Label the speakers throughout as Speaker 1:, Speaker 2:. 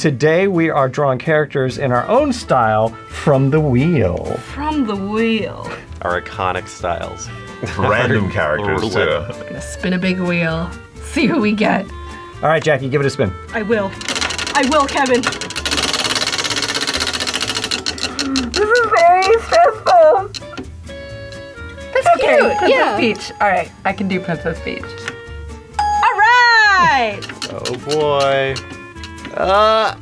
Speaker 1: Today we are drawing characters in our own style from the wheel.
Speaker 2: From the wheel.
Speaker 3: Our iconic styles.
Speaker 4: Random characters, too.
Speaker 2: I'm gonna spin a big wheel. See who we get.
Speaker 1: All right, Jackie, give it a spin.
Speaker 2: I will. I will, Kevin.
Speaker 5: This is very stressful.
Speaker 2: That's
Speaker 5: Okay,
Speaker 2: cute.
Speaker 5: Princess
Speaker 2: Yeah.
Speaker 5: Peach. All right, I can do Princess Peach.
Speaker 2: All right.
Speaker 3: Oh boy.
Speaker 4: Oh,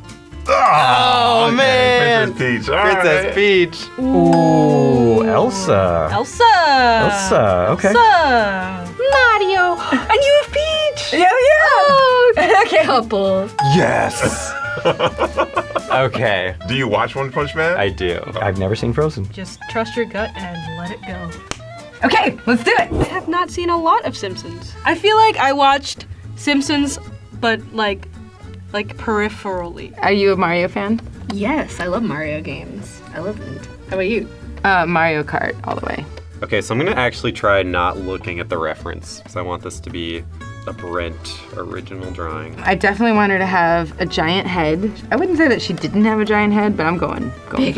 Speaker 4: okay.
Speaker 3: man.
Speaker 4: Princess Peach. All
Speaker 3: Princess
Speaker 4: right.
Speaker 3: Peach.
Speaker 1: Ooh, Elsa.
Speaker 2: Elsa.
Speaker 1: Elsa, okay.
Speaker 2: Elsa.
Speaker 5: Mario.
Speaker 2: And you have Peach.
Speaker 5: Yeah.
Speaker 2: Oh,
Speaker 5: Okay.
Speaker 2: couple.
Speaker 3: Yes. Okay,
Speaker 4: Do you watch One Punch Man?
Speaker 3: I do.
Speaker 1: I've never seen Frozen.
Speaker 2: Just trust your gut and let it go.
Speaker 5: Okay, let's do it.
Speaker 2: I have not seen a lot of Simpsons. I feel like I watched Simpsons, but like peripherally.
Speaker 5: Are you a Mario fan?
Speaker 2: Yes, I love Mario games. I love it. How about you?
Speaker 5: Mario Kart all the way.
Speaker 3: Okay, so I'm gonna actually try not looking at the reference because I want this to be a Brent original drawing.
Speaker 5: I definitely want her to have a giant head. I wouldn't say that she didn't have a giant head, but I'm going big.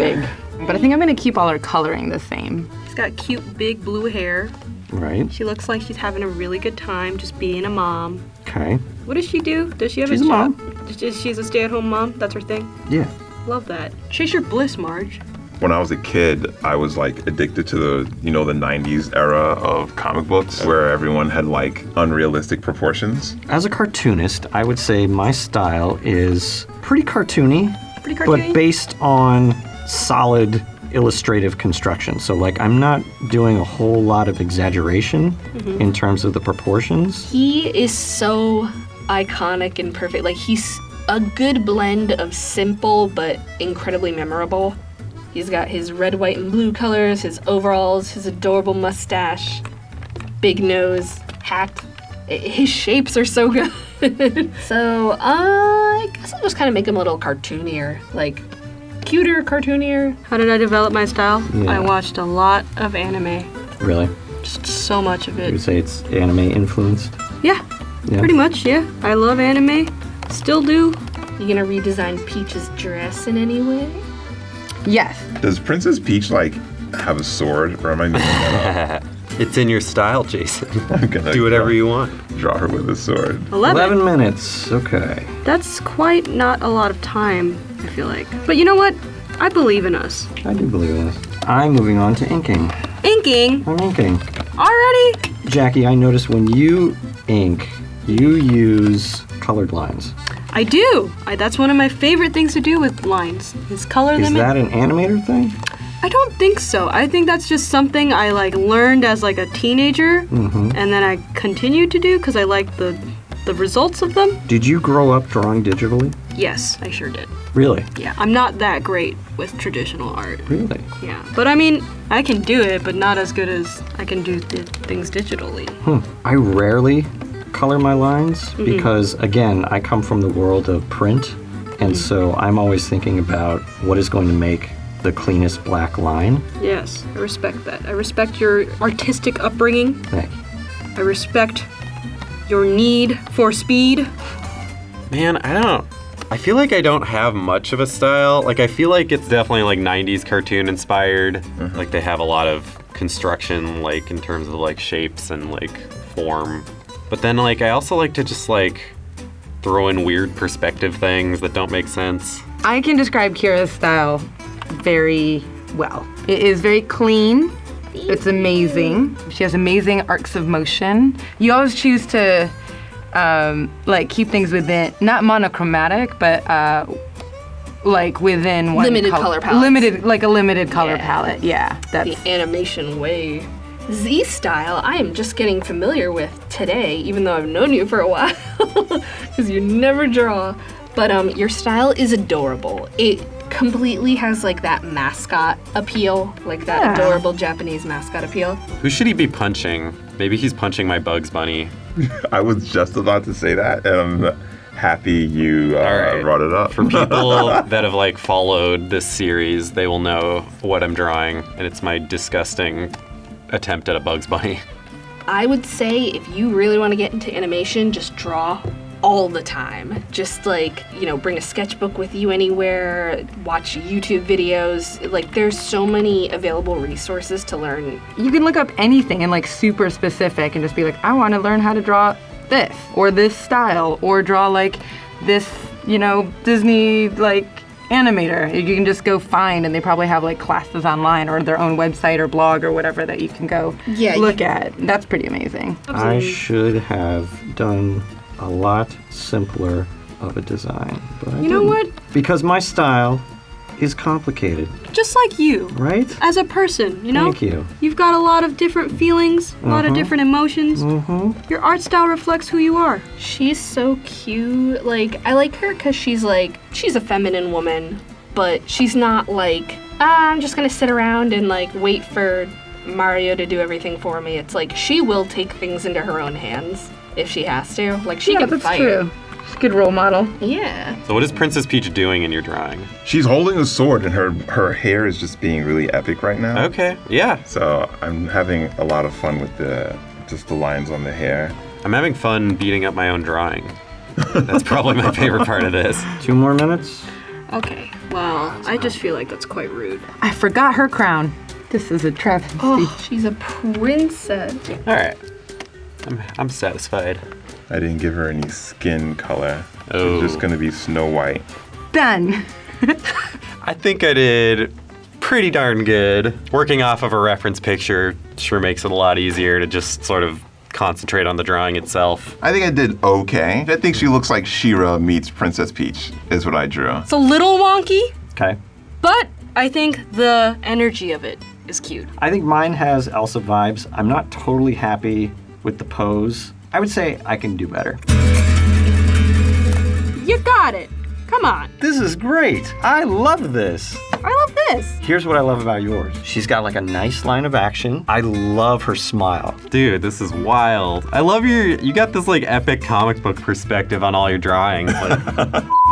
Speaker 5: But I think I'm gonna keep all her coloring the same.
Speaker 2: She's got cute big blue hair.
Speaker 1: Right.
Speaker 2: She looks like she's having a really good time just being a mom.
Speaker 1: Okay.
Speaker 2: What does she do? Does she have
Speaker 1: She's
Speaker 2: a
Speaker 1: a
Speaker 2: job?
Speaker 1: mom.
Speaker 2: She's a stay-at-home mom? That's her thing?
Speaker 1: Yeah.
Speaker 2: Love that. Chase your bliss, Marge.
Speaker 4: When I was a kid, I was like addicted to the 90s era of comic books where everyone had like unrealistic proportions.
Speaker 1: As a cartoonist, I would say my style is pretty cartoony,
Speaker 2: Pretty cartoony?
Speaker 1: but based on solid illustrative construction. So like I'm not doing a whole lot of exaggeration in terms of the proportions.
Speaker 6: He is so iconic and perfect. Like, he's a good blend of simple but incredibly memorable. He's got his red, white, and blue colors, his overalls, his adorable mustache, big nose, hat. His shapes are so good. So, I guess I'll just kind of make him a little cartoonier. Like, cuter, cartoonier.
Speaker 2: How did I develop my style?
Speaker 1: Yeah.
Speaker 2: I watched a lot of anime.
Speaker 1: Really?
Speaker 2: Just so much of
Speaker 1: You
Speaker 2: it.
Speaker 1: would say it's anime influenced?
Speaker 2: Yeah,
Speaker 1: Yeah.
Speaker 2: pretty much, yeah. I love anime. Still do.
Speaker 6: You gonna redesign Peach's dress in any way?
Speaker 5: Yes.
Speaker 4: Does Princess Peach like have a sword, or am I making that up?
Speaker 3: It's in your style, Jason.
Speaker 4: I'm gonna
Speaker 3: Do whatever you want.
Speaker 4: draw her with a sword.
Speaker 2: 11.
Speaker 1: minutes. Okay.
Speaker 2: That's quite not a lot of time, I feel like. But you know what? I believe in us.
Speaker 1: I do believe in this. I'm moving on to inking.
Speaker 2: Inking?
Speaker 1: I'm inking.
Speaker 2: Already?
Speaker 1: Jackie, I noticed when you ink, you use colored lines.
Speaker 2: I do. That's one of my favorite things to do with lines, is color
Speaker 1: Is
Speaker 2: them in.
Speaker 1: that an animator thing?
Speaker 2: I don't think so. I think that's just something I like learned as like a teenager, and then I continued to do because I like the results of them.
Speaker 1: Did you grow up drawing digitally?
Speaker 2: Yes, I sure did.
Speaker 1: Really?
Speaker 2: Yeah, I'm not that great with traditional art.
Speaker 1: Really?
Speaker 2: Yeah, but I mean, I can do it, but not as good as I can do things digitally.
Speaker 1: I rarely color my lines because, again, I come from the world of print, and so I'm always thinking about what is going to make the cleanest black line.
Speaker 2: Yes, I respect that. I respect your artistic upbringing.
Speaker 1: Thank you.
Speaker 2: I respect your need for speed.
Speaker 3: Man, I feel like I don't have much of a style. Like, I feel like it's definitely like 90s cartoon inspired. Like, they have a lot of construction, like, in terms of like shapes and like form. But then, like, I also like to just like throw in weird perspective things that don't make sense.
Speaker 5: I can describe Kira's style very well. It is very clean. It's amazing. She has amazing arcs of motion. You always choose to like keep things within, not monochromatic, but like within one
Speaker 6: Limited color palettes.
Speaker 5: Like a limited color
Speaker 6: Yeah.
Speaker 5: palette. Yeah, that's
Speaker 6: The animation way. Z style, I am just getting familiar with today, even though I've known you for a while, because you never draw. But your style is adorable. It completely has like that mascot appeal, like that
Speaker 5: Yeah.
Speaker 6: adorable Japanese mascot appeal.
Speaker 3: Who should he be punching? Maybe he's punching my Bugs Bunny.
Speaker 4: I was just about to say that, and I'm happy you
Speaker 3: right.
Speaker 4: brought it up.
Speaker 3: For people that have like followed this series, they will know what I'm drawing, and it's my disgusting attempt at a Bugs Bunny.
Speaker 6: I would say if you really want to get into animation, just draw all the time. Just like, you know, bring a sketchbook with you anywhere, watch YouTube videos. Like, there's so many available resources to learn.
Speaker 5: You can look up anything and like super specific and just be like, I want to learn how to draw this or this style or draw like this, you know, Disney like animator. You can just go find, and they probably have like classes online or their own website or blog or whatever that you can go look at. That's pretty amazing.
Speaker 1: I should have done a lot simpler of a design, but I
Speaker 2: You know
Speaker 1: didn't.
Speaker 2: what?
Speaker 1: Because my style is complicated,
Speaker 2: Just like you,
Speaker 1: right?
Speaker 2: as a person, you know?
Speaker 1: Thank you.
Speaker 2: You've got a lot of different feelings, a lot of different emotions. Your art style reflects who you are.
Speaker 6: She's so cute. Like, I like her because she's a feminine woman, but she's not like, I'm just gonna sit around and like wait for Mario to do everything for me. It's like she will take things into her own hands if she has to. Like, she can
Speaker 5: that's
Speaker 6: fight.
Speaker 5: true. She's a good role model.
Speaker 6: Yeah.
Speaker 3: So what is Princess Peach doing in your drawing?
Speaker 4: She's holding a sword, and her hair is just being really epic right now.
Speaker 3: Okay, yeah.
Speaker 4: So I'm having a lot of fun with the lines on the hair.
Speaker 3: I'm having fun beating up my own drawing. That's probably my favorite part of this.
Speaker 1: 2 more minutes.
Speaker 2: Okay, well, I just feel like that's quite rude.
Speaker 5: I forgot her crown. This is a travesty.
Speaker 6: Oh, she's a princess.
Speaker 3: All right, I'm satisfied.
Speaker 4: I didn't give her any skin color.
Speaker 3: Oh.
Speaker 4: She's just gonna be Snow White.
Speaker 5: Done.
Speaker 3: I think I did pretty darn good. Working off of a reference picture sure makes it a lot easier to just sort of concentrate on the drawing itself.
Speaker 4: I think I did okay. I think she looks like She-Ra meets Princess Peach, is what I drew.
Speaker 2: It's a little wonky,
Speaker 1: Okay.
Speaker 2: but I think the energy of it is cute.
Speaker 1: I think mine has Elsa vibes. I'm not totally happy with the pose. I would say I can do better.
Speaker 2: You got it. Come on.
Speaker 1: This is great. I love this.
Speaker 2: I love this.
Speaker 1: Here's what I love about yours. She's got like a nice line of action. I love her smile.
Speaker 3: Dude, this is wild. I love you got this like epic comic book perspective on all your drawings. Like,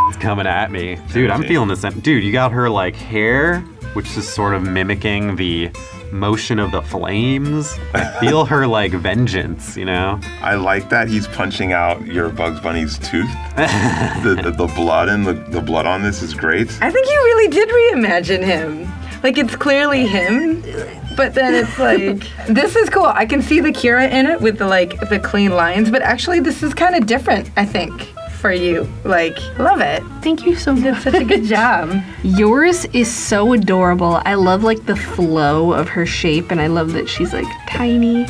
Speaker 3: it's coming at me. Dude, I'm feeling this. Dude, you got her like hair, which is sort of mimicking the motion of the flames. I feel her like vengeance, you know?
Speaker 4: I like that he's punching out your Bugs Bunny's tooth. the blood and the blood on this is great.
Speaker 5: I think you really did reimagine him. Like, it's clearly him, but then it's like, this is cool. I can see the Kira in it with the clean lines, but actually this is kind of different, I think, for you. Like, love it.
Speaker 6: Thank you so
Speaker 5: You
Speaker 6: much.
Speaker 5: did such a good job.
Speaker 6: Yours is so adorable. I love like the flow of her shape, and I love that she's like tiny.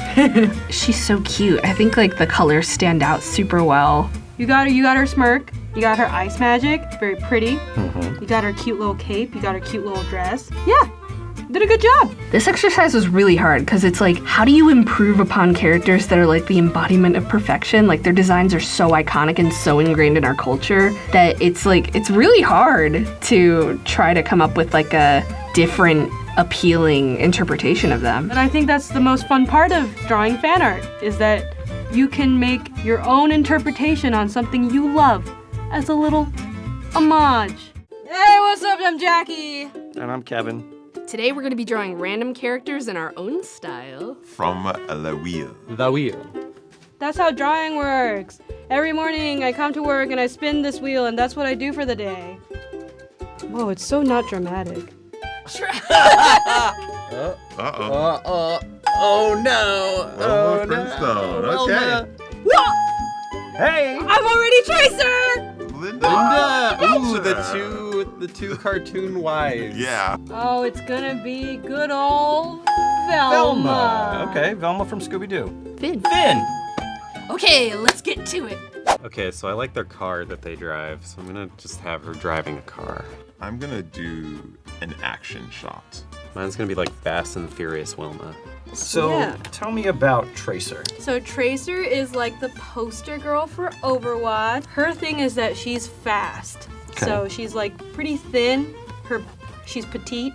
Speaker 6: She's so cute. I think like the colors stand out super well.
Speaker 2: You got her smirk. You got her ice magic. Very pretty. You got her cute little cape. You got her cute little dress. Yeah. Did a good job.
Speaker 6: This exercise was really hard because it's like, how do you improve upon characters that are like the embodiment of perfection? Like, their designs are so iconic and so ingrained in our culture that it's like, it's really hard to try to come up with like a different, appealing interpretation of them.
Speaker 2: And I think that's the most fun part of drawing fan art, is that you can make your own interpretation on something you love as a little homage. Hey, what's up? I'm Jackie.
Speaker 1: And I'm Kevin.
Speaker 6: Today we're going to be drawing random characters in our own style.
Speaker 4: From La Wheel.
Speaker 3: The wheel.
Speaker 2: That's how drawing works. Every morning I come to work and I spin this wheel, and that's what I do for the day. Whoa, it's so not dramatic.
Speaker 4: Uh-oh.
Speaker 3: Oh no.
Speaker 4: Oh, Brimstone. Okay.
Speaker 1: Hey!
Speaker 2: I'm already Tracer!
Speaker 4: Linda.
Speaker 3: Ooh, the two cartoon wives.
Speaker 4: Yeah.
Speaker 2: Oh, it's gonna be good old Velma.
Speaker 1: Okay, Velma from Scooby-Doo.
Speaker 6: Finn.
Speaker 7: Okay, let's get to it.
Speaker 3: Okay, so I like their car that they drive, so I'm gonna just have her driving a car.
Speaker 4: I'm gonna do an action shot.
Speaker 3: Mine's gonna be like Fast and Furious Wilma.
Speaker 1: So,
Speaker 2: Yeah.
Speaker 1: tell me about Tracer.
Speaker 2: So Tracer is like the poster girl for Overwatch. Her thing is that she's fast.
Speaker 1: Okay.
Speaker 2: So she's like pretty thin. She's petite.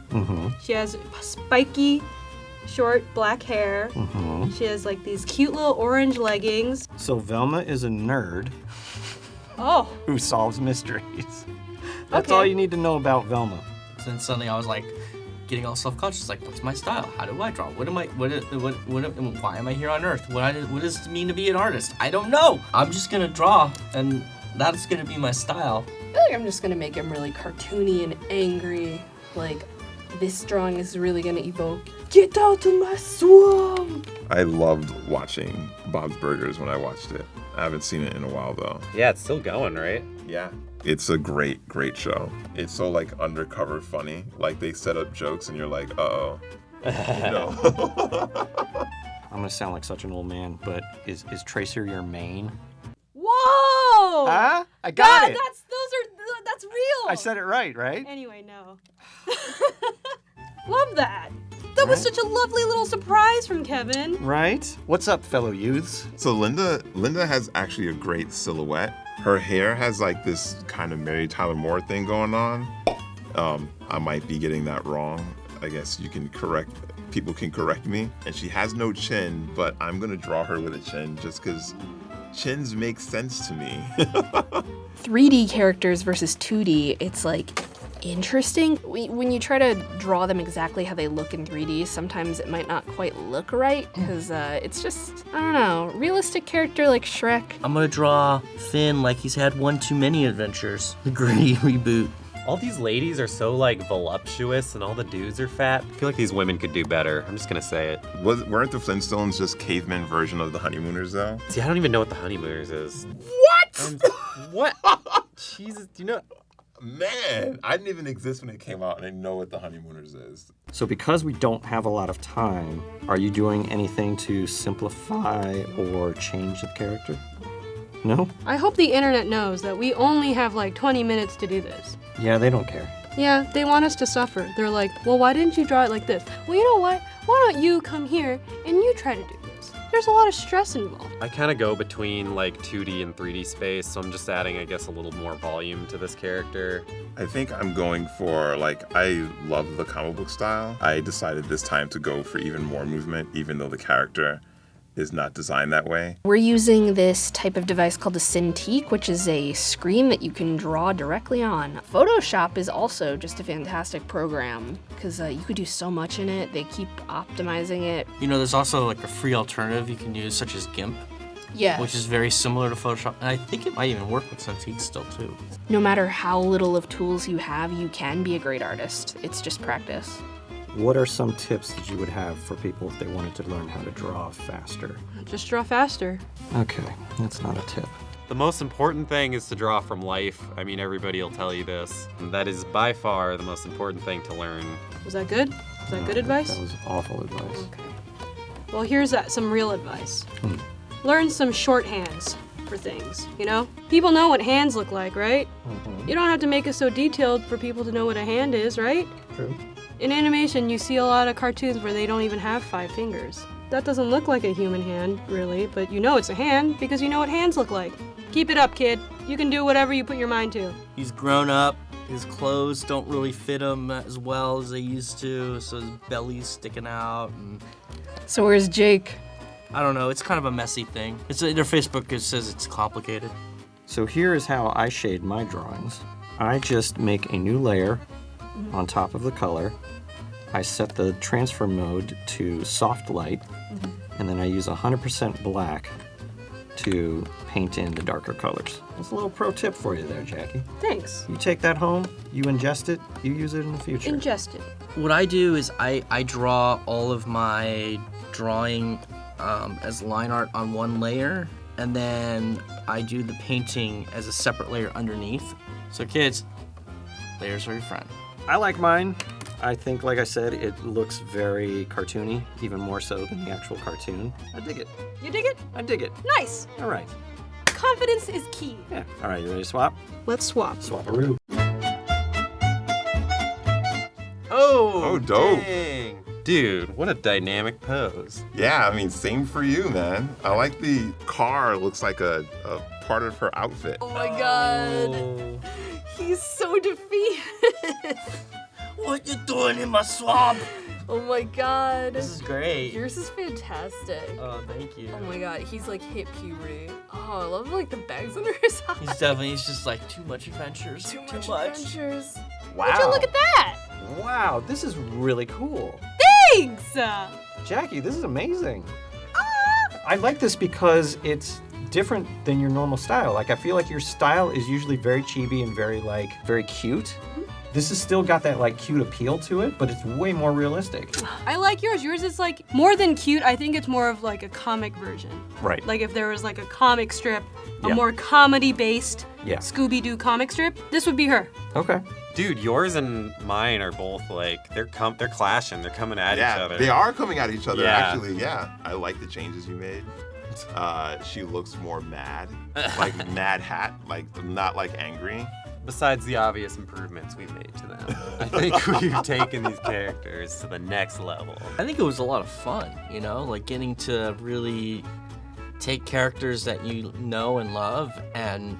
Speaker 2: She has spiky, short black hair. She has like these cute little orange leggings.
Speaker 1: So, Velma is a nerd
Speaker 2: Oh,
Speaker 1: who solves mysteries. That's
Speaker 2: Okay.
Speaker 1: all you need to know about Velma.
Speaker 7: Then suddenly I was like, getting all self-conscious, like, what's my style? How do I draw? Why am I here on Earth? What does it mean to be an artist? I don't know. I'm just gonna draw, and That's gonna be my style.
Speaker 6: I feel like I'm just gonna make him really cartoony and angry. Like, this drawing is really gonna evoke, get out of my swamp!
Speaker 4: I loved watching Bob's Burgers when I watched it. I haven't seen it in a while though.
Speaker 3: Yeah, it's still going, right?
Speaker 4: Yeah. It's a great show. It's so like undercover funny. Like they set up jokes and you're like, uh-oh.
Speaker 1: I'm gonna sound like such an old man, but is Tracer your main?
Speaker 2: Whoa!
Speaker 1: Huh? I got it.
Speaker 2: That's real.
Speaker 1: I said it right?
Speaker 2: Anyway, no. Love that. That was such a lovely little surprise from Kevin.
Speaker 1: Right? What's up, fellow youths?
Speaker 4: So Linda has actually a great silhouette. Her hair has like this kind of Mary Tyler Moore thing going on. I might be getting that wrong. I guess people can correct me. And she has no chin, but I'm gonna draw her with a chin just because chins make sense to me.
Speaker 6: 3D characters versus 2D, it's like interesting. When you try to draw them exactly how they look in 3D, sometimes it might not quite look right because it's just, I don't know, realistic character like Shrek.
Speaker 7: I'm gonna draw Finn like he's had one too many adventures. The gritty reboot.
Speaker 3: All these ladies are so like voluptuous and all the dudes are fat. I feel like these women could do better. I'm just gonna say it.
Speaker 4: Weren't the Flintstones just caveman version of the Honeymooners though?
Speaker 3: See, I don't even know what the Honeymooners is.
Speaker 4: What?
Speaker 3: What? Jesus, do you know?
Speaker 4: Man, I didn't even exist when it came out and I know what the Honeymooners is.
Speaker 1: So because we don't have a lot of time, are you doing anything to simplify or change the character? No?
Speaker 2: I hope the internet knows that we only have like 20 minutes to do this.
Speaker 1: Yeah, they don't care.
Speaker 2: Yeah, they want us to suffer. They're like, well, why didn't you draw it like this? Well, you know what? Why don't you come here and you try to do this? There's a lot of stress involved.
Speaker 3: I kind of go between like 2D and 3D space, so I'm just adding, I guess, a little more volume to this character.
Speaker 4: I think I'm going for, I love the comic book style. I decided this time to go for even more movement, even though the character is not designed that way.
Speaker 6: We're using this type of device called a Cintiq, which is a screen that you can draw directly on. Photoshop is also just a fantastic program because you could do so much in it. They keep optimizing it.
Speaker 7: You know, there's also like a free alternative you can use, such as GIMP,
Speaker 6: Yeah.
Speaker 7: which is very similar to Photoshop, and I think it might even work with Cintiq still too.
Speaker 6: No matter how little of tools you have, you can be a great artist. It's just practice.
Speaker 1: What are some tips that you would have for people if they wanted to learn how to draw faster?
Speaker 2: Just draw faster.
Speaker 1: Okay, that's not a tip.
Speaker 3: The most important thing is to draw from life. I mean, everybody will tell you this. And that is by far the most important thing to learn.
Speaker 2: Was that good? Was that good advice?
Speaker 1: That was awful advice.
Speaker 2: Okay. Well, here's some real advice. Learn some shorthands for things, you know? People know what hands look like, right? You don't have to make it so detailed for people to know what a hand is, right?
Speaker 1: True.
Speaker 2: In animation, you see a lot of cartoons where they don't even have 5 fingers. That doesn't look like a human hand, really, but you know it's a hand because you know what hands look like. Keep it up, kid. You can do whatever you put your mind to.
Speaker 7: He's grown up. His clothes don't really fit him as well as they used to, so his belly's sticking out. And
Speaker 5: So where's Jake?
Speaker 7: I don't know. It's kind of a messy thing. Their Facebook says it's complicated.
Speaker 1: So here is how I shade my drawings. I just make a new layer on top of the color. I set the transfer mode to soft light, and then I use 100% black to paint in the darker colors. That's a little pro tip for you there, Jackie.
Speaker 2: Thanks.
Speaker 1: You take that home, you ingest it, you use it in the future.
Speaker 2: Ingest it.
Speaker 7: What I do is I draw all of my drawing as line art on one layer, and then I do the painting as a separate layer underneath. So kids, layers are your friend.
Speaker 1: I like mine. I think, like I said, it looks very cartoony, even more so than the actual cartoon. I dig it.
Speaker 2: You dig it?
Speaker 1: I dig it.
Speaker 2: Nice.
Speaker 1: All right.
Speaker 2: Confidence is key.
Speaker 1: Yeah. All right, you ready to swap?
Speaker 2: Let's swap.
Speaker 1: Swap-a-roo.
Speaker 4: Oh, dope.
Speaker 3: Dang. Dude, what a dynamic pose.
Speaker 4: Yeah, I mean, same for you, man. I like the car looks like a part of her outfit.
Speaker 6: Oh my god. He's so defeated.
Speaker 7: What you doing in my swamp?
Speaker 6: Oh my god.
Speaker 7: This is great.
Speaker 6: Yours is fantastic.
Speaker 7: Oh, thank you.
Speaker 6: Oh my god, he's like hit puberty. Oh, I love like the bags under his eyes.
Speaker 7: He's just like too much adventures.
Speaker 6: Too much adventures.
Speaker 1: Wow.
Speaker 2: Would you look at that?
Speaker 1: Wow, this is really cool.
Speaker 2: Thanks.
Speaker 1: Jackie, this is amazing. I like this because it's different than your normal style. Like, I feel like your style is usually very chibi and very cute. This has still got that like cute appeal to it, but it's way more realistic.
Speaker 2: I like yours. Yours is like more than cute. I think it's more of like a comic version.
Speaker 1: Right.
Speaker 2: Like if there was like a comic strip, a
Speaker 1: Yeah.
Speaker 2: more comedy-based
Speaker 1: Yeah.
Speaker 2: Scooby-Doo comic strip, this would be her.
Speaker 1: Okay.
Speaker 3: Dude, yours and mine are both like they're clashing. They're coming at each other.
Speaker 4: They are coming at each other,
Speaker 3: Yeah.
Speaker 4: actually, yeah. I like the changes you made. She looks more mad, like Mad Hat, like not like angry.
Speaker 3: Besides the obvious improvements we've made to them, I think we've taken these characters to the next level.
Speaker 7: I think it was a lot of fun, you know, like getting to really take characters that you know and love and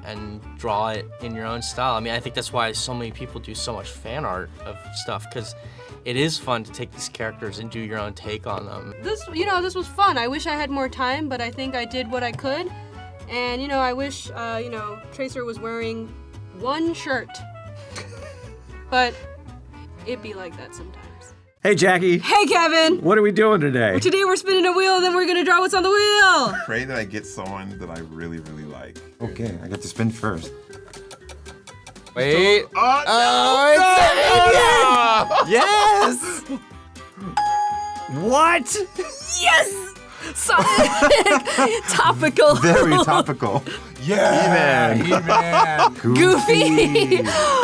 Speaker 7: draw it in your own style. I mean, I think that's why so many people do so much fan art of stuff, because it is fun to take these characters and do your own take on them.
Speaker 2: This was fun. I wish I had more time, but I think I did what I could. And, I wish, Tracer was wearing one shirt. But it'd be like that sometimes.
Speaker 8: Hey, Jackie.
Speaker 2: Hey, Kevin!
Speaker 8: What are we doing today?
Speaker 2: Today we're spinning a wheel, and then we're gonna draw what's on the wheel!
Speaker 4: Pray that I get someone that I really, really like.
Speaker 8: Okay, I got to spin first.
Speaker 3: Wait. Yes!
Speaker 8: What?
Speaker 6: Yes! Sonic! Topical.
Speaker 8: Very topical.
Speaker 4: Yeah!
Speaker 8: He-Man.
Speaker 6: Goofy!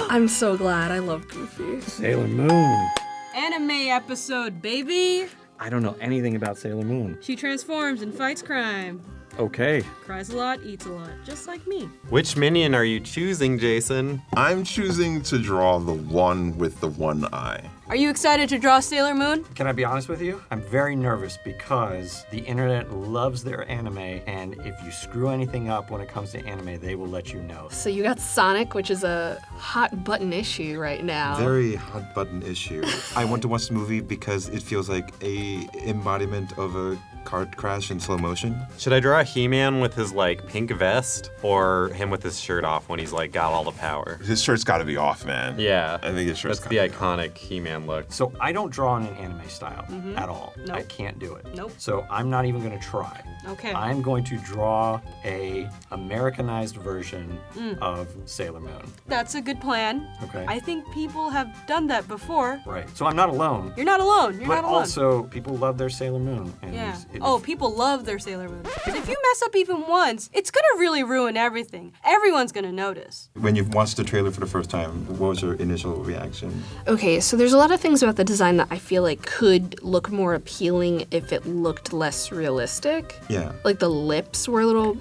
Speaker 6: I'm so glad. I love Goofy.
Speaker 1: Sailor Moon.
Speaker 2: Anime episode, baby!
Speaker 1: I don't know anything about Sailor Moon.
Speaker 2: She transforms and fights crime.
Speaker 1: Okay.
Speaker 2: Cries a lot, eats a lot, just like me.
Speaker 3: Which minion are you choosing, Jason?
Speaker 4: I'm choosing to draw the one with the one eye.
Speaker 2: Are you excited to draw Sailor Moon?
Speaker 1: Can I be honest with you? I'm very nervous because the internet loves their anime, and if you screw anything up when it comes to anime, they will let you know.
Speaker 6: So you got Sonic, which is a hot button issue right now.
Speaker 8: Very hot button issue. I want to watch the movie because it feels like a embodiment of a car crash in slow motion.
Speaker 3: Should I draw He-Man with his like pink vest or him with his shirt off when he's like got all the power?
Speaker 4: His shirt's gotta be off, man.
Speaker 3: Yeah.
Speaker 4: I think his shirt's
Speaker 3: That's the
Speaker 4: gotta be
Speaker 3: iconic He-Man look.
Speaker 1: So I don't draw in an anime style at all.
Speaker 2: Nope.
Speaker 1: I can't do it.
Speaker 2: Nope.
Speaker 1: So I'm not even gonna try.
Speaker 2: Okay.
Speaker 1: I'm going to draw a Americanized version of Sailor Moon.
Speaker 2: That's a good plan.
Speaker 1: Okay.
Speaker 2: I think people have done that before.
Speaker 1: Right. So I'm not alone.
Speaker 2: You're not alone. You're
Speaker 1: But
Speaker 2: not alone.
Speaker 1: also, people love their Sailor Moon. And
Speaker 2: Yeah.
Speaker 1: it-
Speaker 2: Oh, people love their Sailor Moon. Because if you mess up even once, it's gonna really ruin everything. Everyone's gonna notice.
Speaker 8: When you watched the trailer for the first time, what was your initial reaction?
Speaker 6: Okay, so there's a lot of things about the design that I feel like could look more appealing if it looked less realistic.
Speaker 8: Yeah.
Speaker 6: Like the lips were a little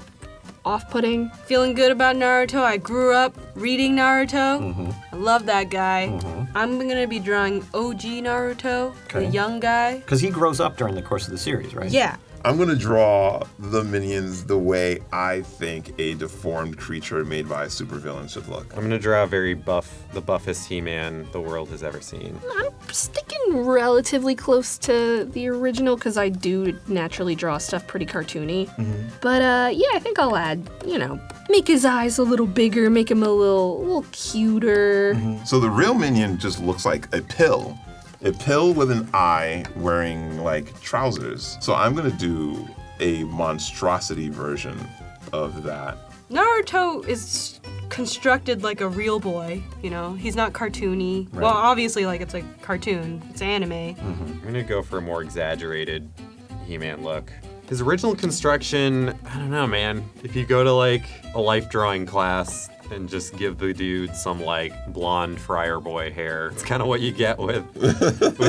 Speaker 6: off-putting.
Speaker 2: Feeling good about Naruto. I grew up reading Naruto. I love that guy. I'm gonna be drawing OG Naruto, the
Speaker 1: Okay.
Speaker 2: young guy.
Speaker 1: Because he grows up during the course of the series, right?
Speaker 2: Yeah.
Speaker 4: I'm gonna draw the minions the way I think a deformed creature made by a supervillain should look.
Speaker 3: I'm gonna draw a very buff, the buffest He-Man the world has ever seen.
Speaker 6: I'm sticking relatively close to the original because I do naturally draw stuff pretty cartoony. But yeah, I think I'll add, make his eyes a little bigger, make him a little cuter.
Speaker 4: So the real minion just looks like a pill. A pill with an eye wearing like trousers. So I'm gonna do a monstrosity version of that.
Speaker 2: Naruto is constructed like a real boy, He's not cartoony. Well, obviously, like, it's a cartoon. It's anime.
Speaker 3: I'm gonna go for a more exaggerated He-Man look. His original construction, I don't know, man. If you go to like a life drawing class and just give the dude some like blonde friar boy hair, it's kind of what you get with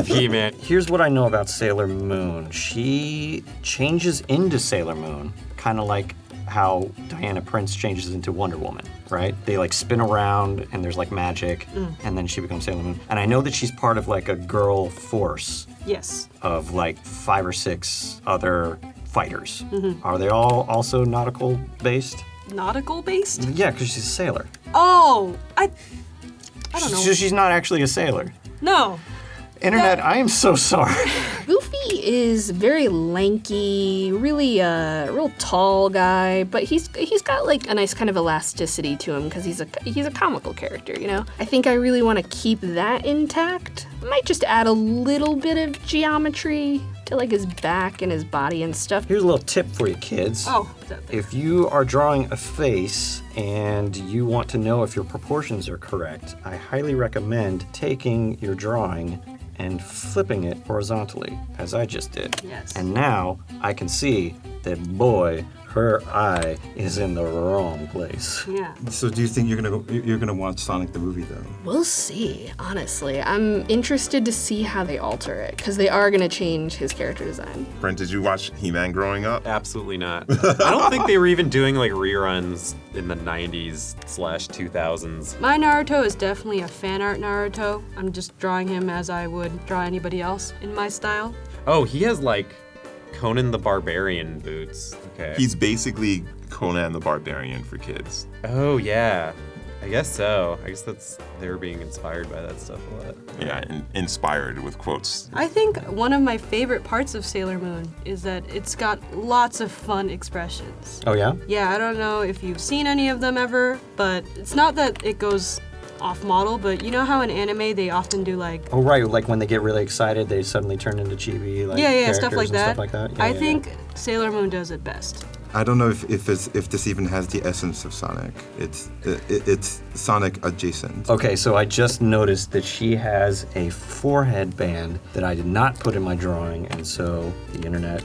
Speaker 3: He-Man.
Speaker 1: Here's what I know about Sailor Moon. She changes into Sailor Moon, kind of like how Diana Prince changes into Wonder Woman, right? They like spin around and there's like magic, and then she becomes Sailor Moon. And I know that she's part of like a girl force
Speaker 2: Yes.
Speaker 1: of like 5 or 6 other fighters. Are they all also nautical based?
Speaker 2: Nautical based?
Speaker 1: Yeah, because she's a sailor.
Speaker 2: Oh, I don't know.
Speaker 1: So she's not actually a sailor.
Speaker 2: No.
Speaker 1: Internet, I am so sorry.
Speaker 6: Goofy is very lanky, really real tall guy, but he's got like a nice kind of elasticity to him because he's a comical character, I think I really want to keep that intact. Might just add a little bit of geometry, To like his back and his body and stuff.
Speaker 1: Here's a little tip for you kids.
Speaker 2: Oh, is that there?
Speaker 1: If you are drawing a face and you want to know if your proportions are correct, I highly recommend taking your drawing and flipping it horizontally, as I just did.
Speaker 2: Yes.
Speaker 1: And now I can see that, boy, her eye is in the wrong place.
Speaker 2: Yeah.
Speaker 8: So do you think you're gonna watch Sonic the movie though?
Speaker 6: We'll see, honestly. I'm interested to see how they alter it, because they are gonna change his character design.
Speaker 4: Brent, did you watch He-Man growing up?
Speaker 3: Absolutely not. I don't think they were even doing like reruns in the 90s/2000s.
Speaker 2: My Naruto is definitely a fan art Naruto. I'm just drawing him as I would draw anybody else in my style.
Speaker 3: Oh, he has like Conan the Barbarian boots. Okay.
Speaker 4: He's basically Conan the Barbarian for kids.
Speaker 3: Oh yeah, I guess so. I guess they were being inspired by that stuff a lot.
Speaker 4: Yeah, and inspired with quotes.
Speaker 2: I think one of my favorite parts of Sailor Moon is that it's got lots of fun expressions.
Speaker 1: Oh yeah?
Speaker 2: Yeah, I don't know if you've seen any of them ever, but it's not that it goes off model, but you know how in anime they often do like
Speaker 1: Oh right, like when they get really excited, they suddenly turn into chibi, like
Speaker 2: yeah, stuff
Speaker 1: characters
Speaker 2: like
Speaker 1: and
Speaker 2: that.
Speaker 1: Stuff like that. Yeah,
Speaker 2: I
Speaker 1: yeah,
Speaker 2: think Sailor Moon does it best.
Speaker 8: I don't know if this even has the essence of Sonic. It's Sonic adjacent.
Speaker 1: Okay, so I just noticed that she has a forehead band that I did not put in my drawing, and so the internet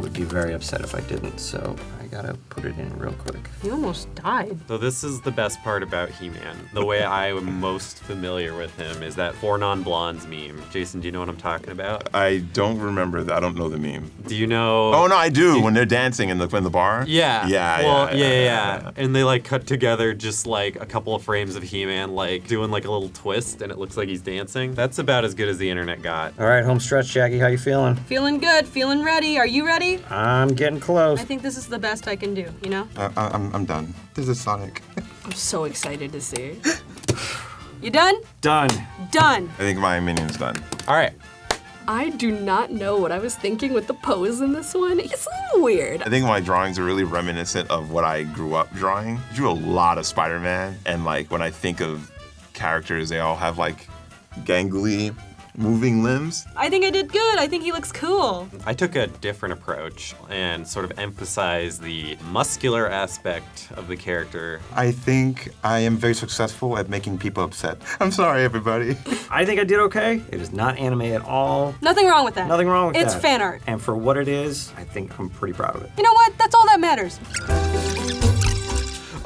Speaker 1: would be very upset if I didn't, so I gotta put it in real quick.
Speaker 2: You almost died.
Speaker 3: So this is the best part about He-Man. The way I am most familiar with him is that 4 non-blondes meme. Jason, do you know what I'm talking about?
Speaker 4: I don't remember that. I don't know the meme.
Speaker 3: Do you know?
Speaker 4: Oh no, I do. When they're dancing in the bar.
Speaker 3: Yeah.
Speaker 4: Yeah.
Speaker 3: Yeah. And they like cut together just like a couple of frames of He-Man like doing like a little twist, and it looks like he's dancing. That's about as good as the internet got.
Speaker 1: All right, home stretch, Jackie, how you feeling?
Speaker 2: Feeling good, feeling ready. Are you ready?
Speaker 1: I'm getting close.
Speaker 2: I think this is the best I can do, you know?
Speaker 8: I'm done. This is Sonic.
Speaker 6: I'm so excited to see.
Speaker 2: You done?
Speaker 1: Done.
Speaker 2: Done.
Speaker 4: I think my minion's done.
Speaker 3: All right.
Speaker 6: I do not know what I was thinking with the pose in this one. It's a little weird.
Speaker 4: I think my drawings are really reminiscent of what I grew up drawing. I drew a lot of Spider-Man, and like when I think of characters, they all have like gangly, moving limbs.
Speaker 2: I think I did good. I think he looks cool.
Speaker 3: I took a different approach and sort of emphasized the muscular aspect of the character.
Speaker 8: I think I am very successful at making people upset. I'm sorry, everybody.
Speaker 1: I think I did okay. It is not anime at all.
Speaker 2: Nothing wrong with that.
Speaker 1: Nothing wrong with
Speaker 2: It's
Speaker 1: that.
Speaker 2: fan art.
Speaker 1: And for what it is, I think I'm pretty proud of it.
Speaker 2: You know what? That's all that matters.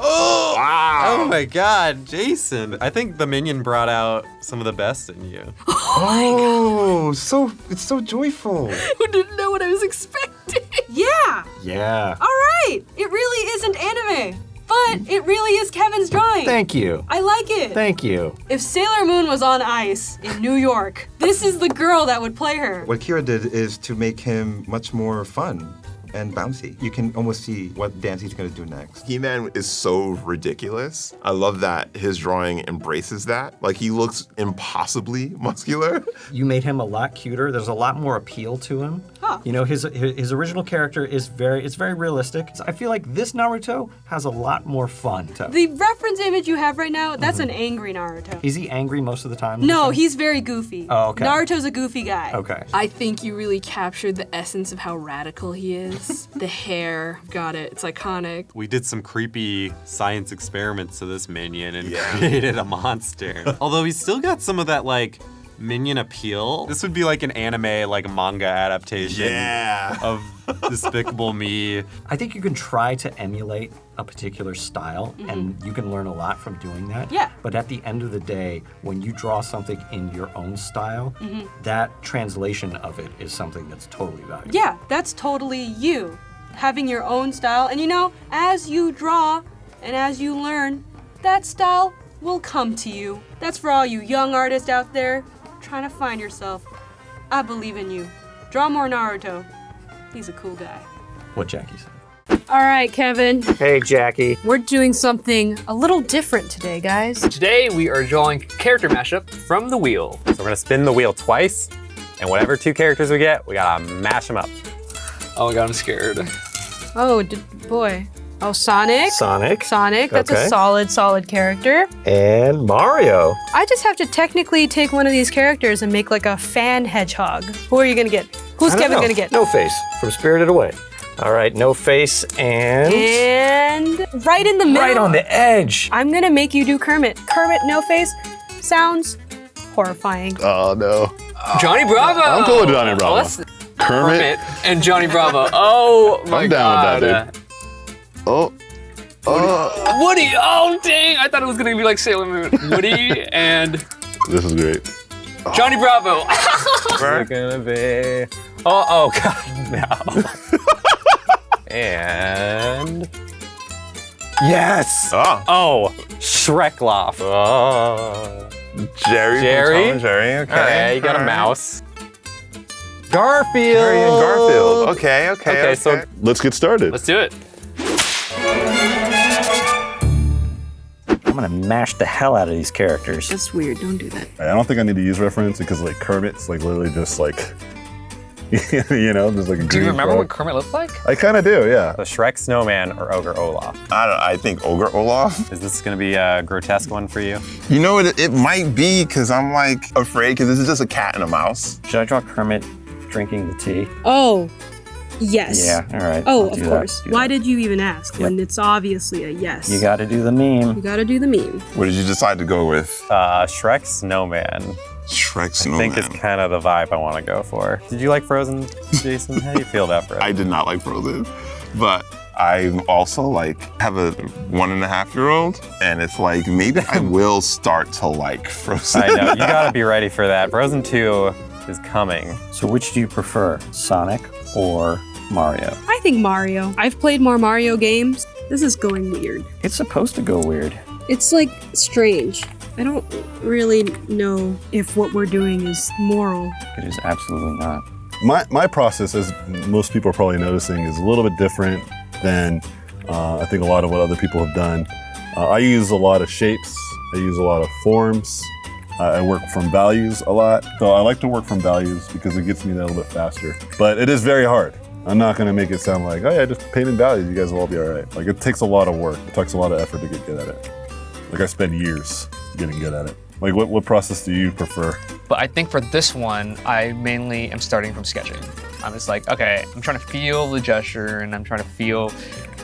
Speaker 3: Oh! Wow! Oh my God, Jason! I think the minion brought out some of the best in you.
Speaker 8: Oh, it's so joyful.
Speaker 6: I didn't know what I was expecting.
Speaker 2: Yeah.
Speaker 1: Yeah.
Speaker 2: All right. It really isn't anime, but it really is Kevin's drawing.
Speaker 1: Thank you.
Speaker 2: I like it.
Speaker 1: Thank you.
Speaker 2: If Sailor Moon was on ice in New York, this is the girl that would play her.
Speaker 8: What Kira did is to make him much more fun and bouncy. You can almost see what dance he's gonna do next.
Speaker 4: He-Man is so ridiculous. I love that his drawing embraces that. Like he looks impossibly muscular.
Speaker 1: You made him a lot cuter. There's a lot more appeal to him.
Speaker 2: Huh.
Speaker 1: You know, his original character is very realistic. I feel like this Naruto has a lot more fun to it.
Speaker 2: The reference image you have right now, that's an angry Naruto.
Speaker 1: Is he angry most of the time? in
Speaker 2: No,
Speaker 1: this show?
Speaker 2: he's very goofy.
Speaker 1: Oh, okay.
Speaker 2: Naruto's a goofy guy.
Speaker 1: Okay.
Speaker 6: I think you really captured the essence of how radical he is. The hair, got it. It's iconic.
Speaker 3: We did some creepy science experiments to this minion and
Speaker 4: Yeah.
Speaker 3: created a monster. Although he's still got some of that like minion appeal. This would be like an anime, like manga adaptation
Speaker 4: Yeah.
Speaker 3: of Despicable Me.
Speaker 1: I think you can try to emulate a particular style, and you can learn a lot from doing that.
Speaker 2: Yeah.
Speaker 1: But at the end of the day, when you draw something in your own style, that translation of it is something that's totally valuable.
Speaker 2: Yeah, that's totally you. Having your own style. And you know, as you draw and as you learn, that style will come to you. That's for all you young artists out there trying to find yourself. I believe in you. Draw more Naruto. He's a cool guy.
Speaker 1: What Jackie said.
Speaker 2: All right, Kevin.
Speaker 1: Hey, Jackie.
Speaker 2: We're doing something a little different today, guys.
Speaker 9: Today we are drawing character mashup from the wheel.
Speaker 3: So we're gonna spin the wheel twice, and whatever 2 characters we get, we gotta mash them up.
Speaker 9: Oh my god, I'm scared.
Speaker 2: Oh, boy. Oh, Sonic.
Speaker 1: Sonic.
Speaker 2: Sonic, that's
Speaker 1: Okay.
Speaker 2: a solid character.
Speaker 1: And Mario.
Speaker 2: I just have to technically take one of these characters and make like a fan hedgehog. Who are you gonna get? Who's Kevin gonna get?
Speaker 1: No Face from Spirited Away. All right, No Face and
Speaker 2: right in the middle.
Speaker 1: right on the edge.
Speaker 2: I'm gonna make you do Kermit. Kermit, No Face sounds horrifying.
Speaker 10: Oh no.
Speaker 9: Johnny Bravo.
Speaker 10: I'm cool with Johnny Bravo.
Speaker 9: Let's-
Speaker 10: Kermit.
Speaker 9: and Johnny Bravo. Oh my
Speaker 10: I'm down
Speaker 9: god.
Speaker 10: with that, dude. Oh.
Speaker 9: Woody. Oh dang! I thought it was gonna be like Sailor Moon. Woody and
Speaker 10: This is great.
Speaker 9: Johnny Bravo.
Speaker 3: We're gonna be. Oh god, no. And yes. Oh, Shrekloff. Oh.
Speaker 10: Jerry.
Speaker 3: Jerry?
Speaker 10: Tom and Jerry. Okay.
Speaker 3: All right, you got a mouse. Garfield.
Speaker 10: Jerry and Garfield. Okay.
Speaker 3: Okay, so
Speaker 10: Let's get started.
Speaker 9: Let's do it.
Speaker 1: I'm gonna mash the hell out of these characters.
Speaker 2: That's weird. Don't do that.
Speaker 10: I don't think I need to use reference because like Kermit's like literally just like, you know, just like a
Speaker 9: Do you
Speaker 10: green
Speaker 9: remember
Speaker 10: frog.
Speaker 9: what Kermit looked like?
Speaker 10: I kind of do, yeah.
Speaker 3: the Shrek Snowman or Ogre Olaf.
Speaker 4: I think Ogre Olaf.
Speaker 3: Is this gonna be a grotesque one for you?
Speaker 4: You know what? It might be because I'm like afraid because this is just a cat and a mouse.
Speaker 1: Should I draw Kermit drinking the tea?
Speaker 2: Oh, yes.
Speaker 1: Yeah, all right.
Speaker 2: Oh,
Speaker 1: I'll
Speaker 2: of
Speaker 1: do
Speaker 2: course.
Speaker 1: that.
Speaker 2: Why did you even ask when it's obviously a yes?
Speaker 1: You gotta do the meme.
Speaker 2: You gotta do the meme.
Speaker 4: What did you decide to go with?
Speaker 3: Shrek Snowman.
Speaker 4: Shrek
Speaker 3: I
Speaker 4: Snowman.
Speaker 3: think it's kind of the vibe I want to go for. Did you like Frozen, Jason? How do you feel about Frozen?
Speaker 4: I did not like Frozen, but I also like have a 1.5-year-old, and it's like maybe I will start to like Frozen.
Speaker 3: I know, you gotta be ready for that. Frozen 2 is coming.
Speaker 1: So which do you prefer, Sonic or Mario?
Speaker 2: I think Mario. I've played more Mario games. This is going weird.
Speaker 1: It's supposed to go weird.
Speaker 2: It's like strange. I don't really know if what we're doing is moral.
Speaker 1: It is absolutely not.
Speaker 10: My process, as most people are probably noticing, is a little bit different than I think a lot of what other people have done. I use a lot of shapes. I use a lot of forms. I work from values a lot. So I like to work from values because it gets me there a little bit faster. But it is very hard. I'm not gonna make it sound like, oh yeah, just paint in values, you guys will all be all right. Like it takes a lot of work. It takes a lot of effort to get good at it. Like I spend years getting good at it. Like what process do you prefer?
Speaker 9: But I think for this one, I mainly am starting from sketching. I'm just like, okay, I'm trying to feel the gesture and I'm trying to feel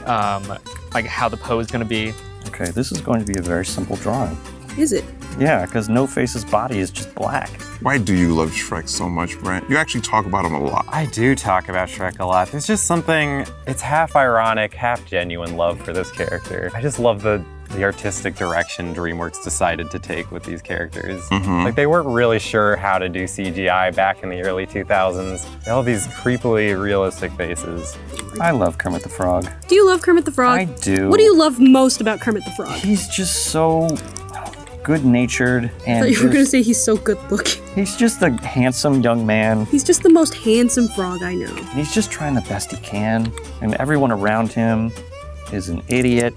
Speaker 9: like how the pose is gonna be.
Speaker 1: Okay, this is going to be a very simple drawing.
Speaker 2: Is it?
Speaker 1: Yeah, because No Face's body is just black.
Speaker 4: Why do you love Shrek so much, Brent? You actually talk about him a lot.
Speaker 3: I do talk about Shrek a lot. There's just something, it's half ironic, half genuine love for this character. I just love the artistic direction DreamWorks decided to take with these characters. Like they weren't really sure how to do CGI back in the early 2000s. They all have these creepily realistic faces.
Speaker 1: I love Kermit the Frog.
Speaker 2: Do you love Kermit the Frog?
Speaker 1: I do.
Speaker 2: What do you love most about Kermit the Frog?
Speaker 1: He's just so good-natured
Speaker 2: I
Speaker 1: and
Speaker 2: thought you were gonna
Speaker 1: just-
Speaker 2: say he's so good looking.
Speaker 1: he's just a handsome young man.
Speaker 2: He's just the most handsome frog I know.
Speaker 1: And he's just trying the best he can, and everyone around him is an idiot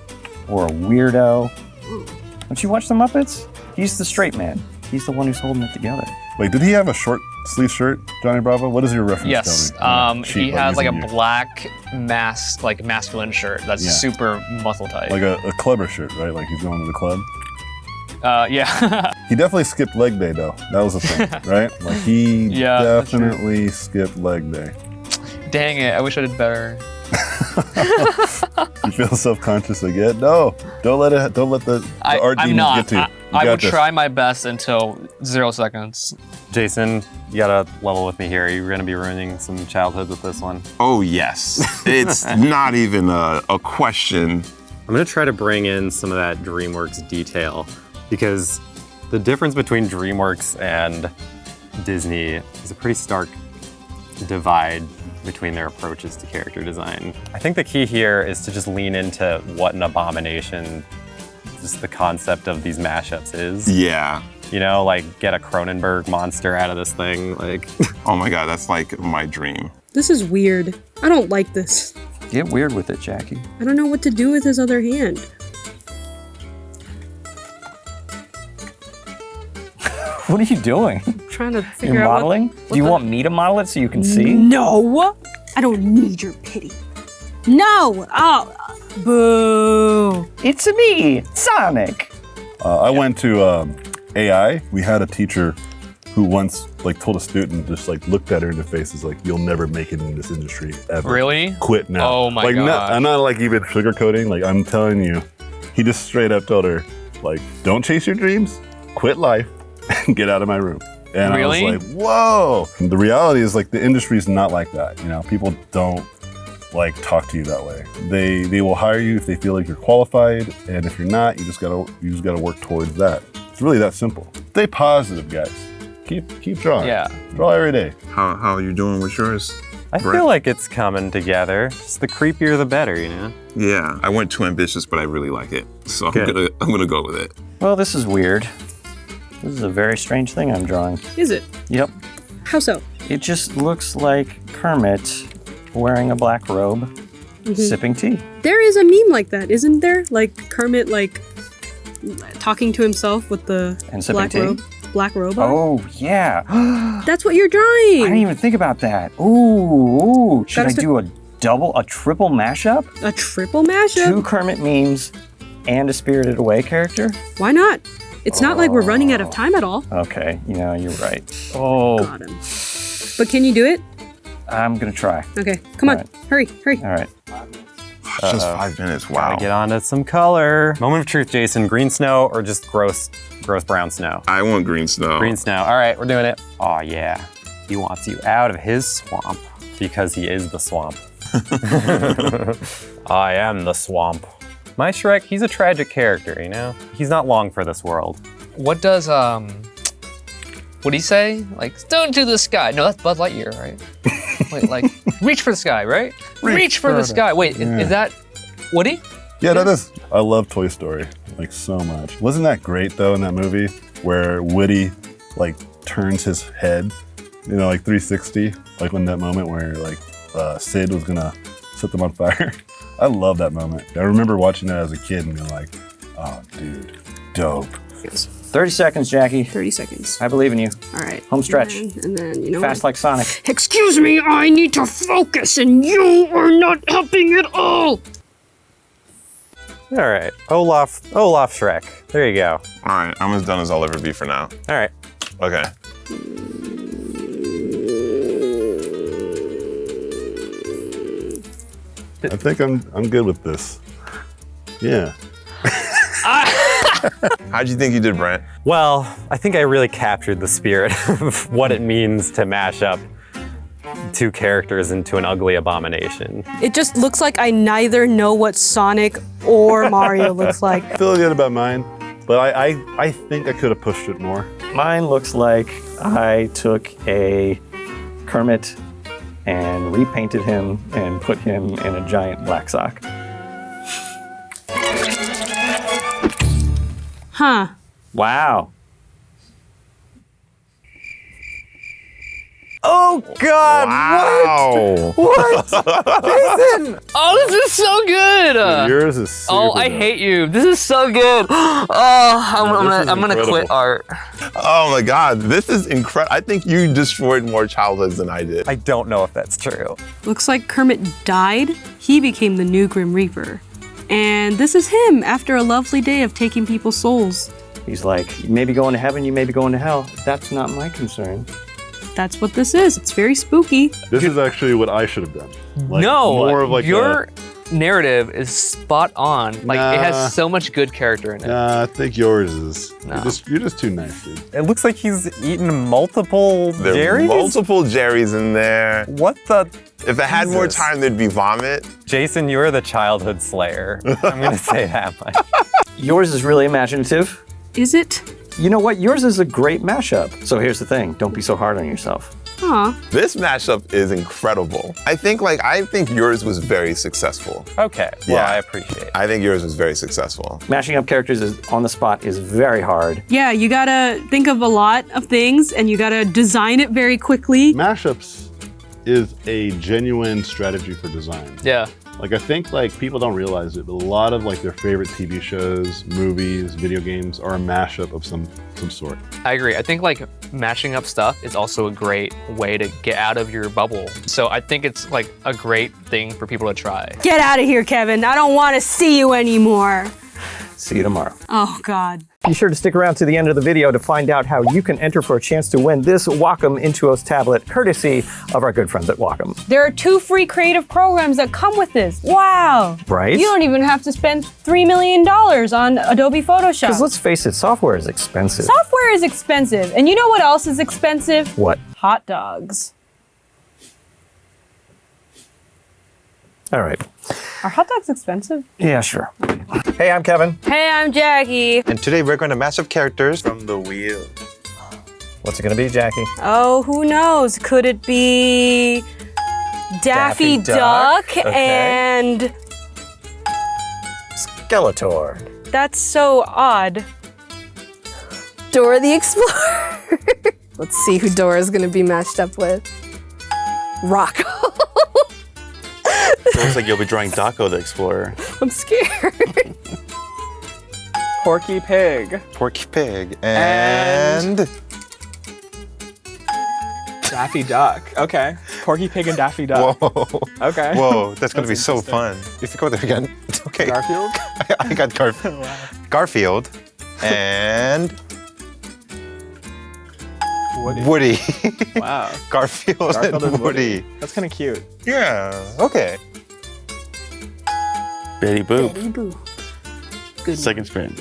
Speaker 1: or a weirdo. Don't you watch the Muppets? He's the straight man. He's the one who's holding it together.
Speaker 10: Like, did he have a short sleeve shirt, Johnny Bravo? What is your reference?
Speaker 9: Yes,
Speaker 10: Tell me?
Speaker 9: he
Speaker 10: Cheap,
Speaker 9: has like a
Speaker 10: using you.
Speaker 9: black like masculine shirt that's
Speaker 10: Yeah.
Speaker 9: super muscle tight.
Speaker 10: Like a clubber shirt, right? Like he's going to the club.
Speaker 9: Yeah.
Speaker 10: He definitely skipped leg day though. That was the thing, right? Like he
Speaker 9: Yeah, that's true.
Speaker 10: definitely skipped leg day.
Speaker 9: Dang it, I wish I did better.
Speaker 10: You feel self-conscious again? No, don't let the art
Speaker 9: I'm
Speaker 10: demons
Speaker 9: not.
Speaker 10: get to you.
Speaker 9: I
Speaker 10: got
Speaker 9: would
Speaker 10: this.
Speaker 9: try my best until 0 seconds.
Speaker 3: Jason, you gotta level with me here. You're gonna be ruining some childhood with this one.
Speaker 4: Oh yes, it's not even a question.
Speaker 3: I'm gonna try to bring in some of that DreamWorks detail because the difference between DreamWorks and Disney is a pretty stark divide between their approaches to character design. I think the key here is to just lean into what an abomination just the concept of these mashups is.
Speaker 4: Yeah.
Speaker 3: You know, like get a Cronenberg monster out of this thing, like.
Speaker 4: Oh my God, that's like my dream.
Speaker 2: This is weird. I don't like this.
Speaker 1: Get weird with it, Jackie.
Speaker 2: I don't know what to do with his other hand.
Speaker 1: What are you doing?
Speaker 2: Trying to figure
Speaker 1: You're
Speaker 2: out
Speaker 1: modeling? Do you want me to model it so you can see?
Speaker 2: No! I don't need your pity. No! Oh, boo!
Speaker 1: It's me, Sonic.
Speaker 10: I went to AI. We had a teacher who once like told a student, just like looked at her in the face, is like, "You'll never make it in this industry ever.
Speaker 9: Really?
Speaker 10: Quit now."
Speaker 9: Oh my
Speaker 10: like,
Speaker 9: gosh.
Speaker 10: I'm not like even sugarcoating. Like I'm telling you, he just straight up told her, like, "Don't chase your dreams, quit life, and get out of my room." And
Speaker 9: Really?
Speaker 10: I was like, "Whoa!" And the reality is like the industry is not like that. You know, people don't like talk to you that way. They will hire you if they feel like you're qualified, and if you're not, you just gotta work towards that. It's really that simple. Stay positive, guys. Keep drawing.
Speaker 9: Yeah.
Speaker 10: Draw every day.
Speaker 4: How are you doing with yours?
Speaker 3: I feel like it's coming together. Just the creepier, the better, you know?
Speaker 4: Yeah, I went too ambitious, but I really like it. So I'm gonna go with it.
Speaker 1: Well, this is weird. This is a very strange thing I'm drawing.
Speaker 2: Is it?
Speaker 1: Yep.
Speaker 2: How so?
Speaker 1: It just looks like Kermit wearing a black robe, sipping tea.
Speaker 2: There is a meme like that, isn't there? Like Kermit, like talking to himself with the
Speaker 1: And sipping tea?
Speaker 2: Black robe on.
Speaker 1: Oh, yeah.
Speaker 2: That's what you're
Speaker 1: I didn't
Speaker 2: drawing.
Speaker 1: even think about that. Ooh. Should
Speaker 2: Gotta
Speaker 1: I do a triple mashup?
Speaker 2: A triple mashup?
Speaker 1: 2 Kermit memes and a Spirited Away character?
Speaker 2: Why not? It's not like we're running out of time at all.
Speaker 1: Okay, yeah, you're right. Oh,
Speaker 2: Got him. But can you do it?
Speaker 1: I'm gonna try.
Speaker 2: Okay, come on.
Speaker 1: All right.
Speaker 2: Hurry.
Speaker 1: All right.
Speaker 4: Just 5 minutes. Wow.
Speaker 3: Gotta get on to some color. Moment of truth, Jason. Green snow or just gross brown snow?
Speaker 4: I want green snow.
Speaker 3: Green snow. All right, we're doing it. Oh yeah. He wants you out of his swamp because he is the swamp. I am the swamp. My Shrek, he's a tragic character, you know? He's not long for this world.
Speaker 9: What does what do you say? Like, stone to the sky. No, that's Buzz Lightyear, right? Wait, like, reach for the sky, right? Reach for the sky. Wait, is that Woody?
Speaker 10: Yeah, that is. I love Toy Story like so much. Wasn't that great though in that movie where Woody like turns his head, you know, like 360, like when that moment where like Sid was gonna set them on fire. I love that moment. I remember watching that as a kid and being like, "Oh, dude, dope."
Speaker 1: 30 seconds, Jackie.
Speaker 2: 30 seconds.
Speaker 1: I believe in you.
Speaker 2: All right.
Speaker 1: Home stretch.
Speaker 2: And then, you know
Speaker 1: Fast
Speaker 2: what?
Speaker 1: like Sonic.
Speaker 2: Excuse me, I need to focus, and you are not helping at all.
Speaker 3: All right, Olaf Shrek. There you go.
Speaker 4: All right, I'm as done as I'll ever be for now.
Speaker 3: All right.
Speaker 4: Okay.
Speaker 10: I think I'm good with this. Yeah.
Speaker 4: How'd you think you did, Brent?
Speaker 3: Well, I think I really captured the spirit of what it means to mash up 2 characters into an ugly abomination.
Speaker 2: It just looks like I neither know what Sonic or Mario looks like.
Speaker 10: I feel good about mine, but I think I could have pushed it more.
Speaker 1: Mine looks like I took a Kermit and repainted him and put him in a giant black sock.
Speaker 2: Huh.
Speaker 1: Wow. Oh God!
Speaker 4: Wow.
Speaker 1: What? Jason!
Speaker 9: Oh, this is so good.
Speaker 10: Yours is super
Speaker 9: Oh, I
Speaker 10: dope.
Speaker 9: hate you. This is so good. Oh, I'm gonna quit
Speaker 10: incredible.
Speaker 9: art.
Speaker 4: Oh my God, this is incredible. I think you destroyed more childhoods than I did.
Speaker 3: I don't know if that's true.
Speaker 2: Looks like Kermit died. He became the new Grim Reaper. And this is him after a lovely day of taking people's souls.
Speaker 1: He's like, you may be going to heaven, you may be going to hell. That's not my concern.
Speaker 2: That's what this is. It's very spooky.
Speaker 10: This is actually what I should have done. Like,
Speaker 9: No,
Speaker 10: more of like
Speaker 9: your narrative is spot on. Like, it
Speaker 10: Nah.
Speaker 9: has so much good character in it.
Speaker 10: I think yours is.
Speaker 9: No.
Speaker 10: You're just too nice, dude.
Speaker 3: It looks like he's eaten multiple
Speaker 4: There are
Speaker 3: Jerry's?
Speaker 4: multiple Jerry's in there.
Speaker 3: What the?
Speaker 4: If I had more
Speaker 3: Jesus.
Speaker 4: time, there'd be vomit.
Speaker 3: Jason, you're the childhood slayer. I'm gonna say that much.
Speaker 1: Yours is really imaginative.
Speaker 2: Is it?
Speaker 1: You know what? Yours is a great mashup. So here's the thing. Don't be so hard on yourself.
Speaker 2: Aw.
Speaker 4: This mashup is incredible. I think yours was very successful.
Speaker 3: Okay, well,
Speaker 4: Yeah.
Speaker 3: I appreciate it.
Speaker 4: I think yours was very successful.
Speaker 1: Mashing up characters on the spot is very hard.
Speaker 2: Yeah, you gotta think of a lot of things and you gotta design it very quickly.
Speaker 10: Mashups is a genuine strategy for design.
Speaker 9: Yeah.
Speaker 10: Like I think like people don't realize it, but a lot of like their favorite TV shows, movies, video games are a mashup of some sort.
Speaker 9: I agree. I think like mashing up stuff is also a great way to get out of your bubble. So I think it's like a great thing for people to try.
Speaker 2: Get out of here, Kevin. I don't want to see you anymore.
Speaker 1: See you tomorrow.
Speaker 2: Oh, God.
Speaker 1: Be sure to stick around to the end of the video to find out how you can enter for a chance to win this Wacom Intuos tablet, courtesy of our good friends at Wacom.
Speaker 2: There are 2 free creative programs that come with this. Wow.
Speaker 1: Right?
Speaker 2: You don't even have to spend $3 million on Adobe Photoshop.
Speaker 1: Because let's face it, software is expensive.
Speaker 2: Software is expensive. And you know what else is expensive?
Speaker 1: What?
Speaker 2: Hot dogs.
Speaker 1: All right.
Speaker 2: Are hot dogs expensive?
Speaker 1: Yeah, sure. Hey, I'm Kevin.
Speaker 2: Hey, I'm Jackie.
Speaker 8: And today we're going to mash up characters
Speaker 4: From the wheel.
Speaker 1: What's it gonna be, Jackie?
Speaker 2: Oh, who knows? Could it be Daffy Duck
Speaker 1: Okay.
Speaker 2: and...
Speaker 1: Skeletor.
Speaker 2: That's so odd.
Speaker 11: Dora the Explorer. Let's see who Dora's gonna be matched up with. Rocco.
Speaker 12: It looks like you'll be drawing Daco the Explorer.
Speaker 11: I'm scared.
Speaker 13: Porky Pig.
Speaker 8: Porky Pig and
Speaker 13: Daffy Duck. Okay. Porky Pig and Daffy Duck.
Speaker 8: Whoa.
Speaker 13: Okay.
Speaker 8: Whoa, that's going to be
Speaker 13: That's
Speaker 8: so fun. You have to go there again. It's okay.
Speaker 13: Garfield?
Speaker 8: I got Garfield.
Speaker 13: Wow.
Speaker 8: Garfield and
Speaker 13: Woody.
Speaker 8: Woody.
Speaker 13: Wow.
Speaker 8: Garfield and Woody.
Speaker 13: That's kind of cute.
Speaker 8: Yeah, okay.
Speaker 12: Betty Boop.
Speaker 11: Betty Boop. Good
Speaker 12: Second spin.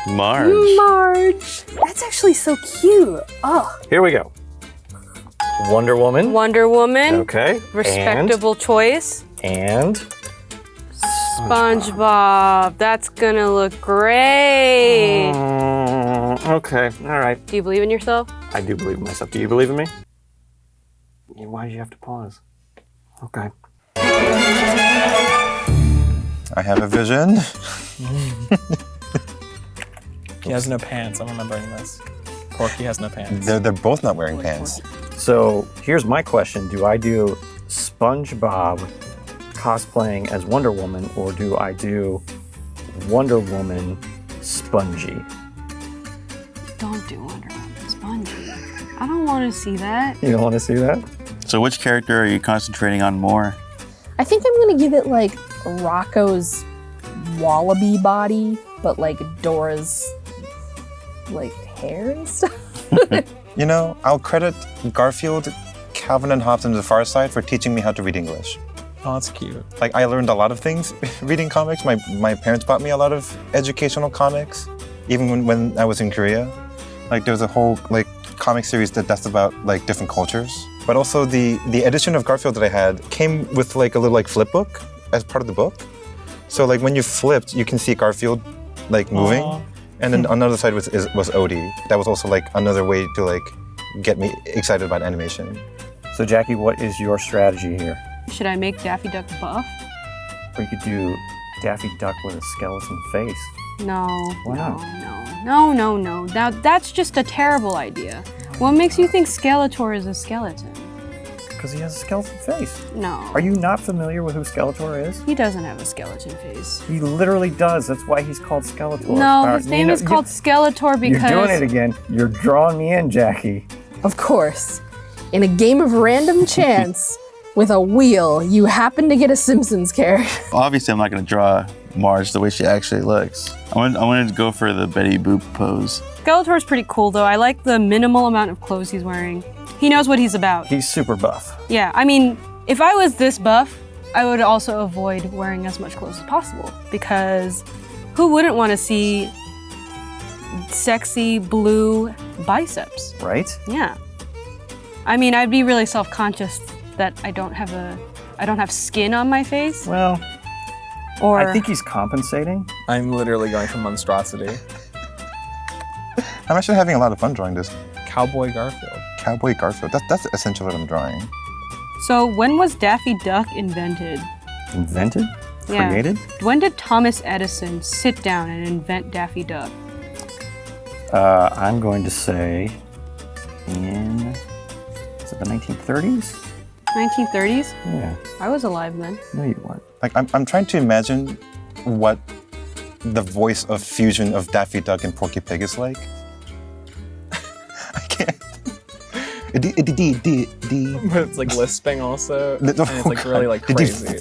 Speaker 12: Marge.
Speaker 11: Marge. That's actually so cute. Oh.
Speaker 1: Here we go. Wonder Woman.
Speaker 2: Wonder Woman.
Speaker 1: Okay.
Speaker 2: Respectable choice.
Speaker 1: And
Speaker 2: SpongeBob. That's gonna look great.
Speaker 1: okay, all right.
Speaker 2: Do you believe in yourself?
Speaker 1: I do believe in myself. Do you believe in me? Why did you have to pause? Okay.
Speaker 8: I have a vision.
Speaker 13: He has no pants. I'm remembering this. Porky has no pants.
Speaker 8: They're both not wearing pants.
Speaker 1: So here's my question. Do I do SpongeBob cosplaying as Wonder Woman, or do I do Wonder Woman Spongy?
Speaker 2: Don't do Wonder Woman Spongy. I don't want to see that.
Speaker 1: You don't want to see that?
Speaker 12: So which character are you concentrating on more?
Speaker 11: I think I'm gonna give it like Rocco's wallaby body, but like Dora's like hair and stuff.
Speaker 8: You know, I'll credit Garfield, Calvin and Hobbes, and the Far Side for teaching me how to read English.
Speaker 13: Oh, that's cute.
Speaker 8: Like, I learned a lot of things reading comics. My parents bought me a lot of educational comics, even when I was in Korea. Like, there's a whole, like, comic series that's about, like, different cultures. But also, the edition of Garfield that I had came with, like, a little, like, flip book as part of the book. So, like, when you flipped, you can see Garfield, like, moving.
Speaker 13: Aww.
Speaker 8: And then on the other side was Odie. That was also, like, another way to, like, get me excited about animation.
Speaker 1: So Jackie, what is your strategy here?
Speaker 2: Should I make Daffy Duck buff?
Speaker 1: Or you could do Daffy Duck with a skeleton face.
Speaker 2: No.
Speaker 1: Why not?
Speaker 2: No. That's just a terrible idea. What makes you think Skeletor is a skeleton?
Speaker 1: Because he has a skeleton face.
Speaker 2: No.
Speaker 1: Are you not familiar with who Skeletor is?
Speaker 2: He doesn't have a skeleton face.
Speaker 1: He literally does. That's why he's called Skeletor.
Speaker 2: No, his name is called Skeletor because...
Speaker 1: You're doing it again. You're drawing me in, Jackie.
Speaker 11: Of course. In a game of random chance, with a wheel, you happen to get a Simpsons character.
Speaker 12: Obviously, I'm not going to draw Marge the way she actually looks. I wanted to go for the Betty Boop pose.
Speaker 2: Skeletor's pretty cool, though. I like the minimal amount of clothes he's wearing. He knows what he's about.
Speaker 1: He's super buff.
Speaker 2: Yeah, I mean, if I was this buff, I would also avoid wearing as much clothes as possible, because who wouldn't want to see sexy blue biceps?
Speaker 1: Right?
Speaker 2: Yeah. I mean, I'd be really self-conscious that I don't have skin on my face.
Speaker 1: Well,
Speaker 2: or
Speaker 1: I think he's compensating.
Speaker 13: I'm literally going for monstrosity.
Speaker 8: I'm actually having a lot of fun drawing this.
Speaker 13: Cowboy Garfield.
Speaker 8: Cowboy Garfield. That's essentially what I'm drawing.
Speaker 2: So when was Daffy Duck invented?
Speaker 1: Invented?
Speaker 2: Yeah.
Speaker 1: Created?
Speaker 2: When did Thomas Edison sit down and invent Daffy Duck?
Speaker 1: I'm going to say in, is it the 1930s?
Speaker 2: 1930s?
Speaker 1: Yeah.
Speaker 2: I was alive then.
Speaker 1: No, you weren't.
Speaker 8: Like, I'm trying to imagine what the voice of fusion of Daffy Duck and Porky Pig is like. I can't.
Speaker 13: But it's like lisping also. And it's like really like crazy.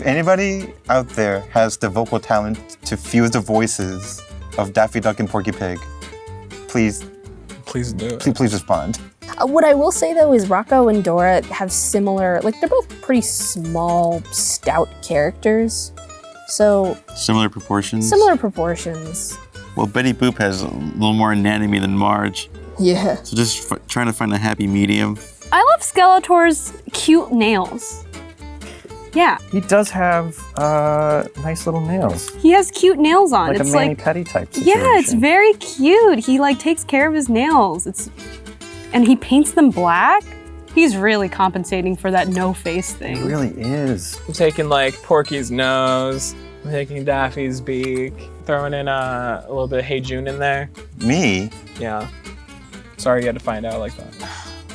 Speaker 8: If anybody out there has the vocal talent to fuse the voices of Daffy Duck and Porky Pig, please
Speaker 13: do it.
Speaker 8: Please respond.
Speaker 11: What I will say though is Rocco and Dora have similar, like they're both pretty small, stout characters. So
Speaker 12: Similar proportions.
Speaker 11: similar proportions.
Speaker 12: Well, Betty Boop has a little more anatomy than Marge.
Speaker 11: Yeah.
Speaker 12: So just trying to find a happy medium.
Speaker 2: I love Skeletor's cute nails. Yeah,
Speaker 1: He does have nice little nails.
Speaker 2: he has cute nails on.
Speaker 1: Like
Speaker 2: it's
Speaker 1: a mani-pedi type situation.
Speaker 2: yeah, it's very cute. He like takes care of his nails. And he paints them black. He's really compensating for that no face thing.
Speaker 1: It really is.
Speaker 13: I'm taking like Porky's nose. I'm taking Daffy's beak. Throwing in a little bit of Hey June in there.
Speaker 8: Me?
Speaker 13: Yeah. Sorry you had to find out like that.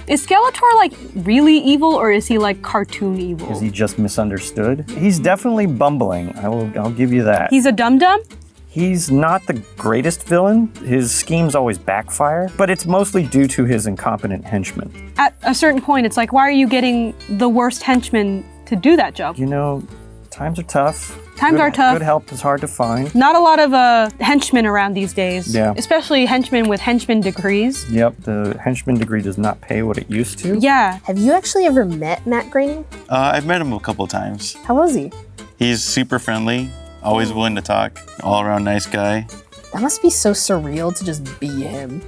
Speaker 2: Is Skeletor like really evil or is he like cartoon evil?
Speaker 1: Is he just misunderstood? He's definitely bumbling. I'll give you that.
Speaker 2: He's a dum-dum?
Speaker 1: He's not the greatest villain. His schemes always backfire, but it's mostly due to his incompetent henchmen.
Speaker 2: At a certain point, it's like, why are you getting the worst henchman to do that job?
Speaker 1: You know, times are tough.
Speaker 2: Times are tough.
Speaker 1: Good help is hard to find.
Speaker 2: Not a lot of henchmen around these days.
Speaker 1: Yeah.
Speaker 2: Especially henchmen with henchman degrees.
Speaker 1: Yep, the henchman degree does not pay what it used to.
Speaker 2: Yeah.
Speaker 11: Have you actually ever met Matt Groening?
Speaker 12: I've met him a couple times.
Speaker 11: How was he?
Speaker 12: He's super friendly, always willing to talk, all around nice guy.
Speaker 11: That must be so surreal to just be him.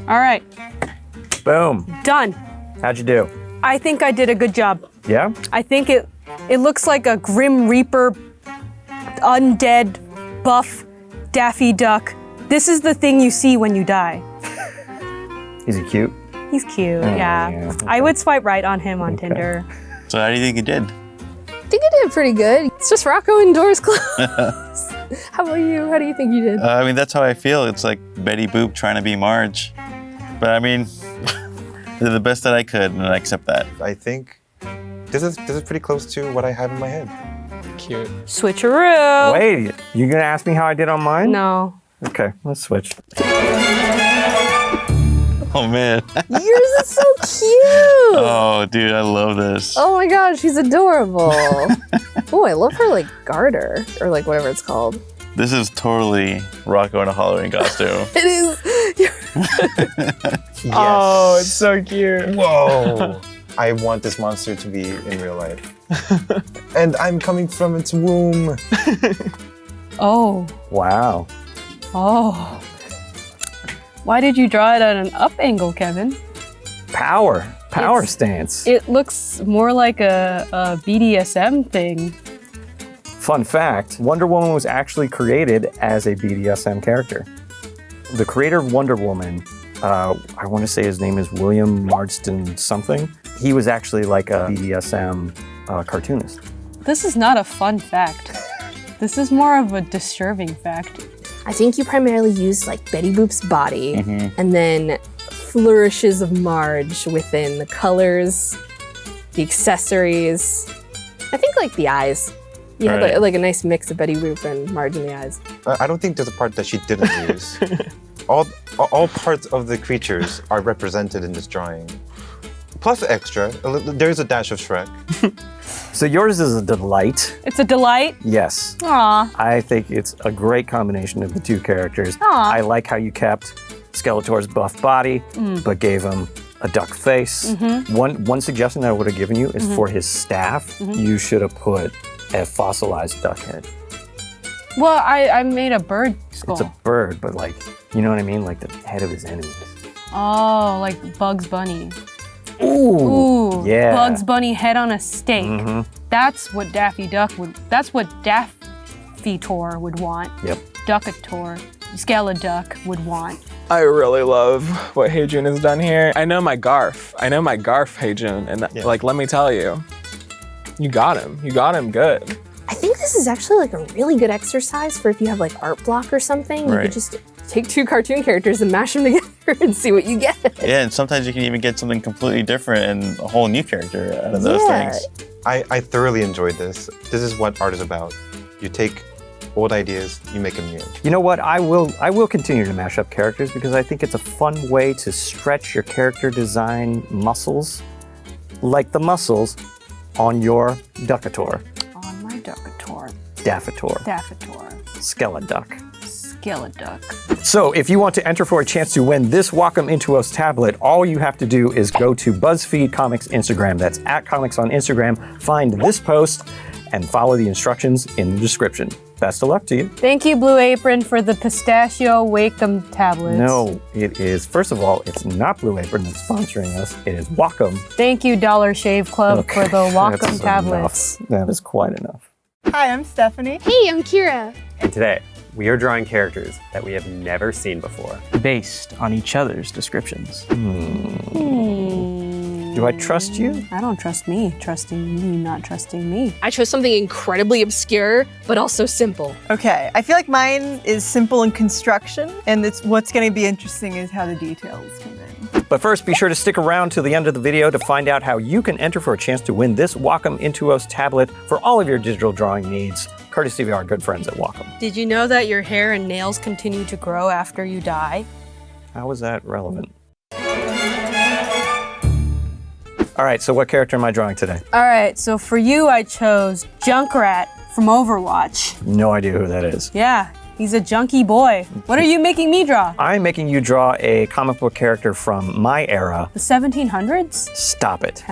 Speaker 2: All right,
Speaker 1: Boom.
Speaker 2: done.
Speaker 1: How'd you do?
Speaker 2: I think I did a good job.
Speaker 1: Yeah?
Speaker 2: I think it looks like a Grim Reaper, undead, buff Daffy Duck. This is the thing you see when you die.
Speaker 1: Is he cute?
Speaker 2: He's cute,
Speaker 1: Oh,
Speaker 2: yeah.
Speaker 1: yeah, okay.
Speaker 2: I would swipe right on him on Tinder.
Speaker 12: So how do you think he did?
Speaker 11: I think I did pretty good. It's just Rocco and Dora's clothes. How about you? How do you think you did?
Speaker 12: I mean, that's how I feel. It's like Betty Boop trying to be Marge. But I mean, did the best that I could, and I accept that.
Speaker 8: I think this is pretty close to what I have in my head.
Speaker 13: Cute.
Speaker 2: Switcheroo.
Speaker 1: Wait, you gonna ask me how I did on mine?
Speaker 2: No.
Speaker 1: Okay, let's switch.
Speaker 12: Oh man.
Speaker 11: Yours is so cute.
Speaker 12: Oh, dude, I love this.
Speaker 11: Oh my gosh, she's adorable. Oh, I love her like garter or like whatever it's called.
Speaker 12: This is totally Rocco in a Halloween costume.
Speaker 11: It is.
Speaker 8: Yes.
Speaker 13: Oh, it's so cute.
Speaker 8: Whoa. I want this monster to be in real life. And I'm coming from its womb.
Speaker 2: Oh.
Speaker 1: Wow.
Speaker 2: Oh. Why did you draw it at an up angle, Kevin?
Speaker 1: Power stance.
Speaker 2: It looks more like a BDSM thing.
Speaker 1: Fun fact, Wonder Woman was actually created as a BDSM character. The creator of Wonder Woman, I want to say his name is William Marston something. He was actually like a BDSM cartoonist.
Speaker 2: This is not a fun fact. This is more of a disturbing fact.
Speaker 11: I think you primarily used like Betty Boop's body and then flourishes of Marge within the colors, the accessories. I think like the eyes. You had
Speaker 12: Right.
Speaker 11: like a nice mix of Betty Boop and Marge in the eyes.
Speaker 8: I don't think there's a part that she didn't use. All parts of the creatures are represented in this drawing. Plus extra, there's a dash of Shrek.
Speaker 1: So yours is a delight.
Speaker 2: It's a delight.
Speaker 1: Yes.
Speaker 2: Aw.
Speaker 1: I think it's a great combination of the two characters.
Speaker 2: Aw.
Speaker 1: I like how you kept Skeletor's buff body, but gave him a duck face. One suggestion that I would have given you is for his staff, you should have put a fossilized duck head.
Speaker 2: Well, I made a bird skull.
Speaker 1: It's a bird, but like, you know what I mean? Like the head of his enemies.
Speaker 2: Oh, like Bugs Bunny.
Speaker 1: Ooh, yeah.
Speaker 2: Bugs Bunny head on a stake. That's what Daffy Duck would, that's what Daffy-tor would want.
Speaker 1: Yep.
Speaker 2: Duckator, Skeleduck would want.
Speaker 13: I really love what Hey June has done here. I know my Garf, Hey June, and like, let me tell you, you got him. You got him good.
Speaker 11: I think this is actually like a really good exercise for if you have like art block or something. You
Speaker 12: Right.
Speaker 11: could just take two cartoon characters and mash them together and see what you get.
Speaker 12: Yeah, and sometimes you can even get something completely different and a whole new character out of those
Speaker 11: Yeah.
Speaker 12: things.
Speaker 8: I thoroughly enjoyed this. This is what art is about. You take old ideas, you make them new.
Speaker 1: You know what? I will continue to mash up characters because I think it's a fun way to stretch your character design muscles, like the muscles on your Duckator.
Speaker 2: On my duck.
Speaker 1: Daffodor.
Speaker 2: Daffodor.
Speaker 1: Skeleduck.
Speaker 2: Skeleduck.
Speaker 1: So if you want to enter for a chance to win this Wacom Intuos tablet, all you have to do is go to BuzzFeed Comics Instagram. That's @comics on Instagram. Find this post and follow the instructions in the description. Best of luck to you.
Speaker 2: Thank you, Blue Apron, for the pistachio Wacom tablets.
Speaker 1: No, it is, first of all, it's not Blue Apron that's sponsoring us. It is Wacom.
Speaker 2: Thank you, Dollar Shave Club, for the Wacom
Speaker 1: That's
Speaker 2: tablets.
Speaker 1: enough. That is quite enough.
Speaker 14: Hi, I'm Stephanie.
Speaker 15: Hey, I'm Kira.
Speaker 3: And today, we are drawing characters that we have never seen before.
Speaker 7: Based on each other's descriptions.
Speaker 1: Do I trust you?
Speaker 2: I don't trust me. Trusting you, not trusting me.
Speaker 15: I chose something incredibly obscure, but also simple.
Speaker 14: Okay, I feel like mine is simple in construction, and what's going to be interesting is how the details come in.
Speaker 1: But first, be sure to stick around to the end of the video to find out how you can enter for a chance to win this Wacom Intuos tablet for all of your digital drawing needs, courtesy of our good friends at Wacom.
Speaker 2: Did you know that your hair and nails continue to grow after you die?
Speaker 1: How is that relevant? All right, so what character am I drawing today?
Speaker 2: All right, so for you, I chose Junkrat from Overwatch.
Speaker 1: No idea who that is.
Speaker 2: Yeah, he's a junky boy. What are you making me draw?
Speaker 1: I'm making you draw a comic book character from my era.
Speaker 2: The 1700s?
Speaker 1: Stop it.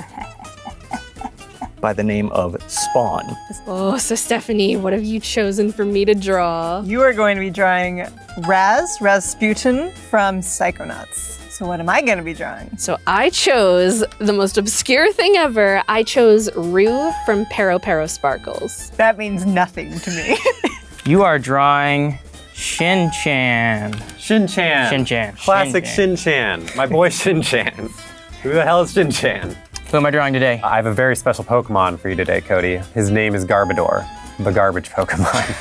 Speaker 1: By the name of Spawn.
Speaker 15: Oh, so Stephanie, what have you chosen for me to draw?
Speaker 14: You are going to be drawing Rasputin from Psychonauts. So what am I going to be drawing?
Speaker 15: So I chose the most obscure thing ever. I chose Rue from Pero Pero Sparkles.
Speaker 14: That means nothing to me.
Speaker 7: You are drawing Shin-Chan.
Speaker 3: Shin-Chan.
Speaker 7: Shin-Chan.
Speaker 3: Classic Shin-Chan. My boy Shin-Chan. Who the hell is Shin-Chan?
Speaker 7: Who am I drawing today?
Speaker 3: I have a very special Pokemon for you today, Cody. His name is Garbodor, the garbage Pokemon.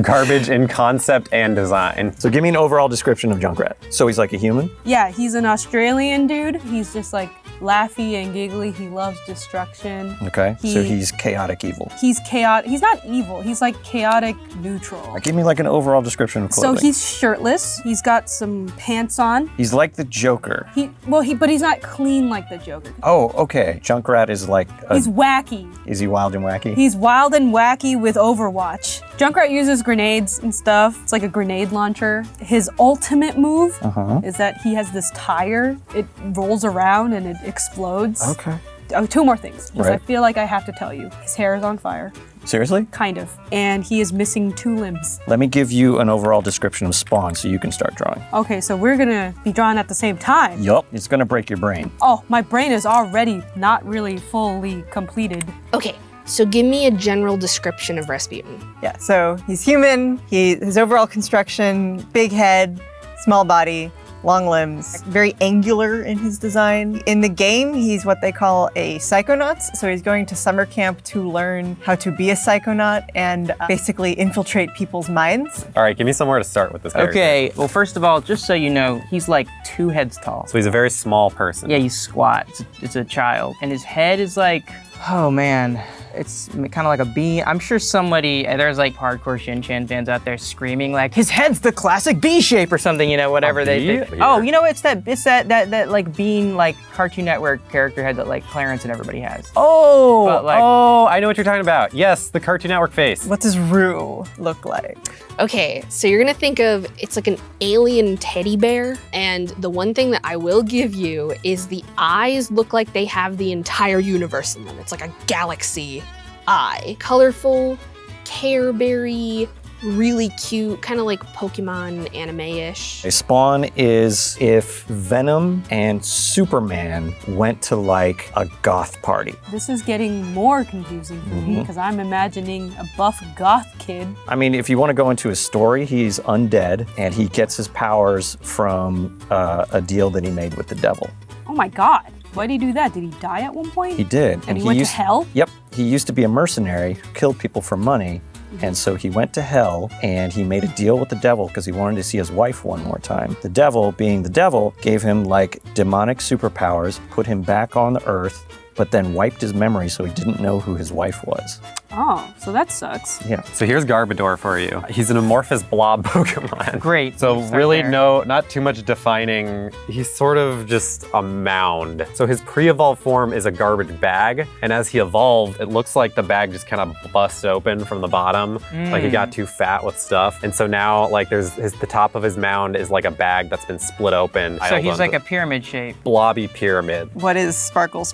Speaker 3: Garbage in concept and design.
Speaker 1: So give me an overall description of Junkrat. So he's like a human?
Speaker 2: Yeah, he's an Australian dude. He's just like laughy and giggly. He loves destruction.
Speaker 1: Okay, so he's chaotic evil.
Speaker 2: He's chaotic. He's not evil. He's like chaotic neutral.
Speaker 1: Give me like an overall description of clothing.
Speaker 2: So he's shirtless. He's got some pants on.
Speaker 1: He's like the Joker.
Speaker 2: But he's not clean like the Joker.
Speaker 1: Oh, okay. Junkrat is like
Speaker 2: He's wacky.
Speaker 1: Is he wild and wacky?
Speaker 2: He's wild and wacky with Overwatch. Junkrat uses grenades and stuff. It's like a grenade launcher. His ultimate move is that he has this tire. It rolls around and it explodes.
Speaker 1: Okay.
Speaker 2: Oh, two more things, because I
Speaker 1: Right.
Speaker 2: feel like I have to tell you. His hair is on fire.
Speaker 1: Seriously?
Speaker 2: Kind of. And he is missing 2 limbs.
Speaker 1: Let me give you an overall description of Spawn so you can start drawing.
Speaker 2: Okay, so we're gonna be drawing at the same time.
Speaker 1: Yup, it's gonna break your brain.
Speaker 2: Oh, my brain is already not really fully completed.
Speaker 15: Okay, so give me a general description of Rasputin.
Speaker 14: Yeah, so he's human. His overall construction, big head, small body, long limbs, very angular in his design. In the game, he's what they call a psychonaut. So he's going to summer camp to learn how to be a psychonaut and basically infiltrate people's minds.
Speaker 3: All right, give me somewhere to start with this character.
Speaker 7: Okay, well, first of all, just so you know, he's like 2 heads tall.
Speaker 3: So he's a very small person.
Speaker 7: Yeah, he's squat. It's a child. And his head is like, oh man, it's kind of like a bee. I'm sure there's like hardcore Shin-Chan fans out there screaming like, his head's the classic bee shape or something, you know, whatever they. Oh, you know, it's that like bean like Cartoon Network character head that like Clarence and everybody has.
Speaker 3: Oh,
Speaker 7: But, like-
Speaker 3: oh, I know what you're talking about. Yes, the Cartoon Network face.
Speaker 14: What does Rue look like?
Speaker 15: Okay, so you're gonna think of, it's like an alien teddy bear, and the one thing that I will give you is the eyes look like they have the entire universe in them. It's like a galaxy eye. Colorful, Care Berry, really cute, kind of like Pokemon anime-ish.
Speaker 1: Spawn is if Venom and Superman went to like a goth party.
Speaker 2: This is getting more confusing for me because I'm imagining a buff goth kid.
Speaker 1: I mean, if you want to go into his story, he's undead and he gets his powers from a deal that he made with the devil.
Speaker 2: Oh my god. Why did he do that? Did he die at one point?
Speaker 1: He did.
Speaker 2: And he went to hell?
Speaker 1: Yep. He used to be a mercenary who killed people for money. And so he went to hell and he made a deal with the devil because he wanted to see his wife one more time. The devil, being the devil, gave him like demonic superpowers, put him back on the earth, but then wiped his memory so he didn't know who his wife was.
Speaker 2: Oh, so that sucks.
Speaker 16: Yeah.
Speaker 3: So here's Garbodor for you. He's an amorphous blob Pokemon.
Speaker 16: Great.
Speaker 3: So
Speaker 16: Start
Speaker 3: really
Speaker 16: there.
Speaker 3: not too much defining. He's sort of just a mound. So his pre-evolved form is a garbage bag. And as he evolved, it looks like the bag just kind of bust open from the bottom. Like he got too fat with stuff. And so now like the top of his mound is like a bag that's been split open.
Speaker 16: So he's like a pyramid shape.
Speaker 3: Blobby pyramid.
Speaker 14: What is Sparkle,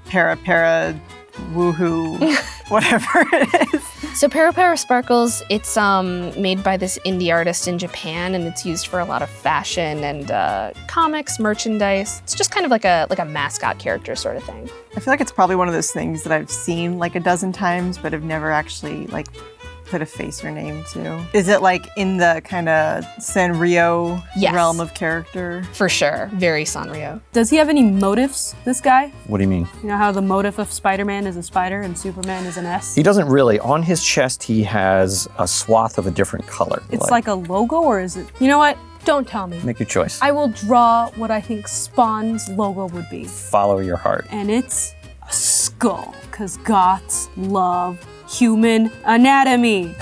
Speaker 14: Para, Woohoo, whatever it is?
Speaker 15: So Para Sparkles, it's made by this indie artist in Japan, and it's used for a lot of fashion and comics, merchandise. It's just kind of like a mascot character sort of thing.
Speaker 14: I feel like it's probably one of those things that I've seen like a dozen times, but have never actually like put a face or name to. Is it like in the kind of Sanrio realm of character?
Speaker 15: For sure, very Sanrio.
Speaker 2: Does he have any motifs, this guy?
Speaker 16: What do you mean?
Speaker 2: You know how the motif of Spider-Man is a spider and Superman is an S?
Speaker 16: He doesn't really. On his chest, he has a swath of a different color.
Speaker 2: It's like a logo, or is it? You know what? Don't tell me.
Speaker 16: Make your choice.
Speaker 2: I will draw what I think Spawn's logo would be.
Speaker 16: Follow your heart.
Speaker 2: And it's a skull, because goths love human anatomy.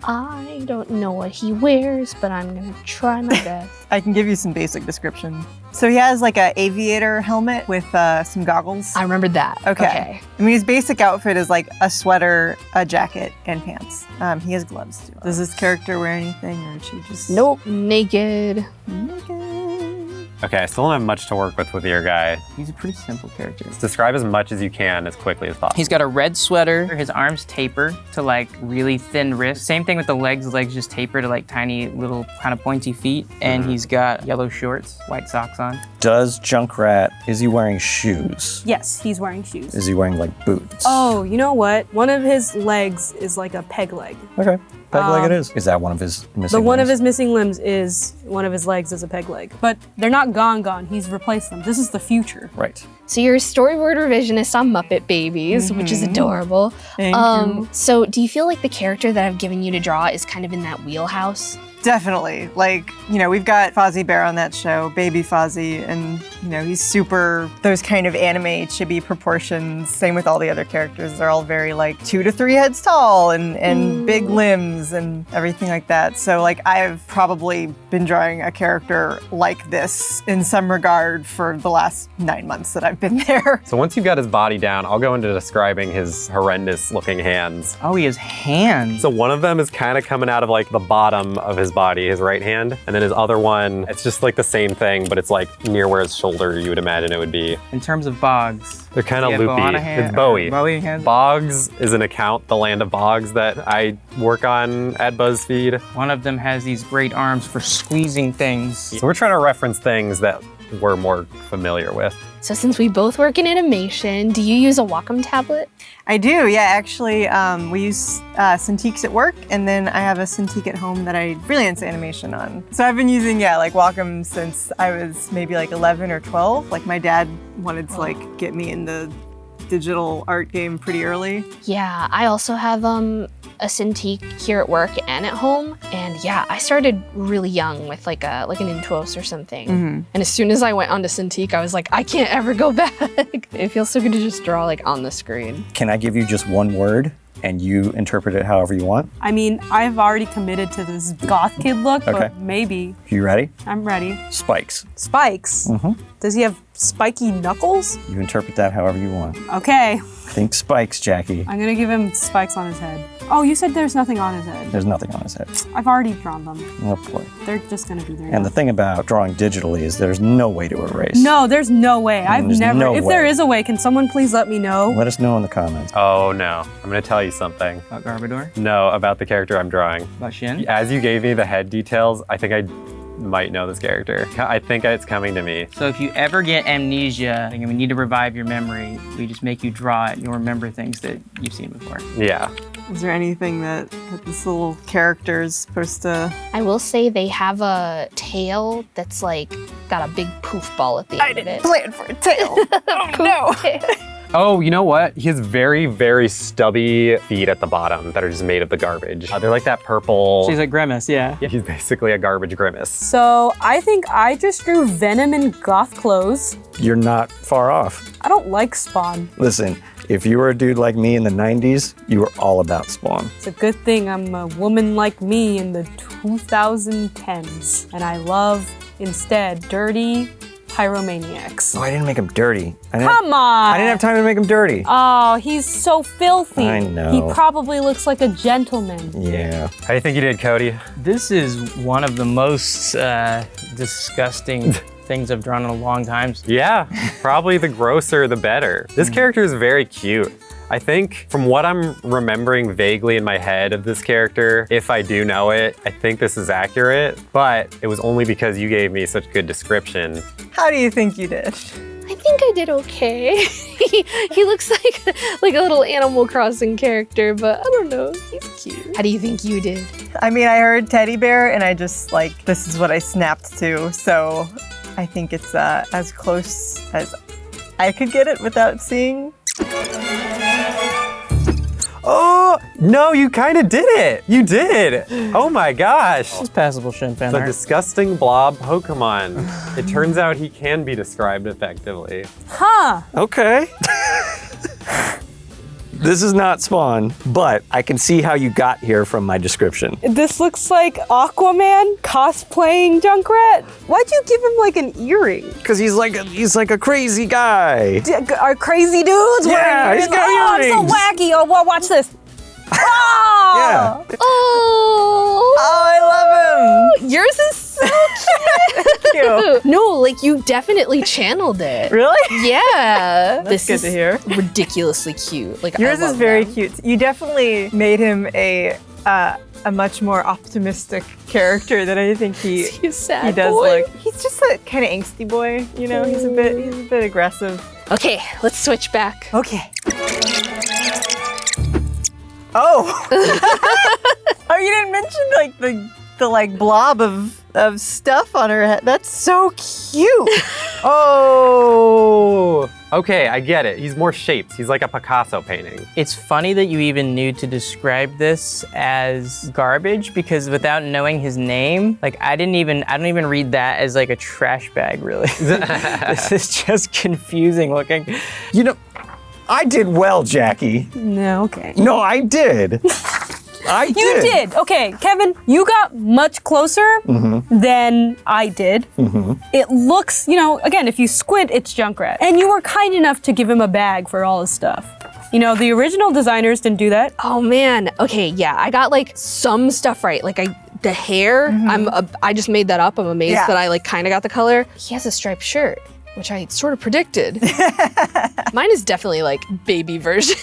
Speaker 15: I don't know what he wears, but I'm gonna try my best.
Speaker 14: I can give you some basic description. So he has like an aviator helmet with some goggles.
Speaker 15: I remembered that.
Speaker 14: Okay. I mean, his basic outfit is like a sweater, a jacket, and pants. He has gloves too. Does this character wear anything, or is she just...
Speaker 15: Nope, naked.
Speaker 3: Okay, I still don't have much to work with your guy.
Speaker 16: He's a pretty simple character.
Speaker 3: Just describe as much as you can as quickly as possible.
Speaker 16: He's got a red sweater. His arms taper to like really thin wrists. Same thing with the legs. The legs just taper to like tiny little kind of pointy feet. And he's got yellow shorts, white socks on. Does Junkrat, is he wearing shoes?
Speaker 2: Yes, he's wearing shoes.
Speaker 16: Is he wearing like boots?
Speaker 2: Oh, you know what? One of his legs is like a peg leg.
Speaker 16: Okay. Peg leg it is. Is that one of his missing
Speaker 2: The one
Speaker 16: limbs?
Speaker 2: of his missing limbs is, one of his legs is a peg leg. But they're not gone. He's replaced them. This is the future.
Speaker 16: Right.
Speaker 15: So you're a storyboard revisionist on Muppet Babies, which is adorable.
Speaker 14: Thank you.
Speaker 15: So do you feel like the character that I've given you to draw is kind of in that wheelhouse?
Speaker 14: Definitely. Like, you know, we've got Fozzie Bear on that show, baby Fozzie, and, you know, he's super, those kind of anime chibi proportions. Same with all the other characters. They're all very, like, 2 to 3 heads tall and big limbs and everything like that. So, like, I've probably been drawing a character like this in some regard for the last 9 months that I've been there.
Speaker 3: So once you've got his body down, I'll go into describing his horrendous looking hands.
Speaker 16: Oh, he has hands.
Speaker 3: So one of them is kind of coming out of like the bottom of his body, his right hand. And then his other one, it's just like the same thing, but it's like near where his shoulder you would imagine it would be.
Speaker 16: In terms of Boggs,
Speaker 3: They're kind of
Speaker 16: does he have
Speaker 3: loopy.
Speaker 16: Boana hand-
Speaker 3: It's Bowie.
Speaker 16: Bowie hands?
Speaker 3: Boggs is an account, The Land of Boggs, that I work on at BuzzFeed.
Speaker 16: One of them has these great arms for squeezing things.
Speaker 3: So we're trying to reference things that we're more familiar with.
Speaker 15: So since we both work in animation, do you use a Wacom tablet?
Speaker 14: I do, yeah. Actually, we use Cintiqs at work, and then I have a Cintiq at home that I freelance animation on. So I've been using, like Wacom since I was maybe like 11 or 12. Like my dad wanted to like get me in the digital art game pretty early.
Speaker 15: Yeah, I also have a Cintiq here at work and at home. And yeah, I started really young with like an Intuos or something. And as soon as I went onto Cintiq, I was like, I can't ever go back. It feels so good to just draw like on the screen.
Speaker 16: Can I give you just one word and you interpret it however you want?
Speaker 2: I mean, I've already committed to this goth kid look,
Speaker 16: Okay.
Speaker 2: but maybe.
Speaker 16: You ready?
Speaker 2: I'm ready.
Speaker 16: Spikes.
Speaker 2: Spikes? Does he have spiky knuckles?
Speaker 16: You interpret that however you want.
Speaker 2: Okay,
Speaker 16: Think spikes, Jackie.
Speaker 2: I'm gonna give him spikes on his head. Oh, you said there's nothing on his head.
Speaker 16: There's nothing on his head.
Speaker 2: I've already drawn them.
Speaker 16: Oh boy.
Speaker 2: They're just gonna be there.
Speaker 16: And the thing about drawing digitally is there's no way to erase.
Speaker 2: No, there's no way. I've
Speaker 16: There's
Speaker 2: never.
Speaker 16: no
Speaker 2: if
Speaker 16: way.
Speaker 2: there is a way, can someone please let me know?
Speaker 16: Let us know in the comments.
Speaker 3: Oh no, I'm gonna tell you something.
Speaker 16: About Garbodor?
Speaker 3: No, about the character I'm drawing.
Speaker 16: About Shin?
Speaker 3: As you gave me the head details, I think I might know this character. I think it's coming to me.
Speaker 16: So if you ever get amnesia and we need to revive your memory, we just make you draw it and you'll remember things that you've seen before.
Speaker 3: Yeah.
Speaker 14: Is there anything that this little character is supposed to...
Speaker 15: I will say they have a tail that's like got a big poof ball at the end of it.
Speaker 14: plan for a tail. Oh no!
Speaker 3: Oh, you know what? He has very, very stubby feet at the bottom that are just made of the garbage. They're like that purple.
Speaker 16: She's like Grimace, yeah.
Speaker 3: Yeah, he's basically a garbage grimace.
Speaker 2: So I think I just drew Venom in goth clothes.
Speaker 16: You're not far off.
Speaker 2: I don't like Spawn.
Speaker 16: Listen,
Speaker 1: If you were a dude like me in the 90s, you were all about Spawn.
Speaker 2: It's a good thing I'm a woman like me in the 2010s. And I love, instead, dirty pyromaniacs.
Speaker 1: Oh, I didn't make him dirty.
Speaker 2: Come on!
Speaker 1: I didn't have time to make him dirty.
Speaker 2: Oh, he's so filthy.
Speaker 1: I know.
Speaker 2: He probably looks like a gentleman.
Speaker 1: Yeah.
Speaker 3: How do you think you did, Cody?
Speaker 9: This is one of the most disgusting things I've drawn in a long time.
Speaker 3: Yeah, probably the grosser the better. This character is very cute. I think from what I'm remembering vaguely in my head of this character, if I do know it, I think this is accurate, but it was only because you gave me such good description.
Speaker 14: How do you think you did?
Speaker 15: I think I did okay. he looks like a little Animal Crossing character, but I don't know. He's cute. How do you think you did?
Speaker 14: I mean, I heard teddy bear and I just like, this is what I snapped to. So I think it's as close as I could get it without seeing.
Speaker 3: Oh, no, you kind of did it. You did. Oh my gosh.
Speaker 9: It's passable Shin fan
Speaker 3: The
Speaker 9: art.
Speaker 3: disgusting blob Pokemon. It turns out he can be described effectively.
Speaker 2: Huh.
Speaker 1: Okay. This is not Spawn, but I can see how you got here from my description.
Speaker 2: This looks like Aquaman cosplaying Junkrat. Why'd you give him like an earring?
Speaker 1: Because he's like a crazy guy.
Speaker 2: Are crazy dudes
Speaker 1: Yeah,
Speaker 2: wearing
Speaker 1: he's
Speaker 2: earrings?
Speaker 1: got
Speaker 2: Oh, I'm
Speaker 1: earrings.
Speaker 2: so wacky. Oh, well, watch this. Oh!
Speaker 1: Yeah.
Speaker 15: Oh!
Speaker 14: I love him!
Speaker 15: Yours is so
Speaker 14: Cute.
Speaker 15: No, like you definitely channeled it.
Speaker 14: Really?
Speaker 15: Yeah.
Speaker 14: That's good to hear.
Speaker 15: Ridiculously cute. Like
Speaker 14: Yours
Speaker 15: I
Speaker 14: is
Speaker 15: love
Speaker 14: very
Speaker 15: them.
Speaker 14: cute. You definitely made him a much more optimistic character than I think
Speaker 15: He's a sad
Speaker 14: he does
Speaker 15: boy.
Speaker 14: look. He's just a kind of angsty boy, you know. He's a bit aggressive.
Speaker 15: Okay, let's switch back.
Speaker 14: Okay. Oh. Oh, you didn't mention like the like blob of stuff on her head. That's so cute.
Speaker 3: Oh, okay, I get it. He's more shaped. He's like a Picasso painting.
Speaker 9: It's funny that you even knew to describe this as garbage because without knowing his name, like I don't even read that as like a trash bag really. This is just confusing looking.
Speaker 1: You know, I did well, Jackie.
Speaker 2: No, okay.
Speaker 1: No, I did. I did.
Speaker 2: You did. Okay, Kevin, you got much closer than I did. It looks, you know, again, if you squint, it's Junkrat. And you were kind enough to give him a bag for all his stuff. You know, the original designers didn't do that.
Speaker 15: Oh man. Okay, yeah, I got like some stuff right. Like the hair, I just made that up. I'm amazed that I like kind of got the color. He has a striped shirt, which I sort of predicted. Mine is definitely like baby version.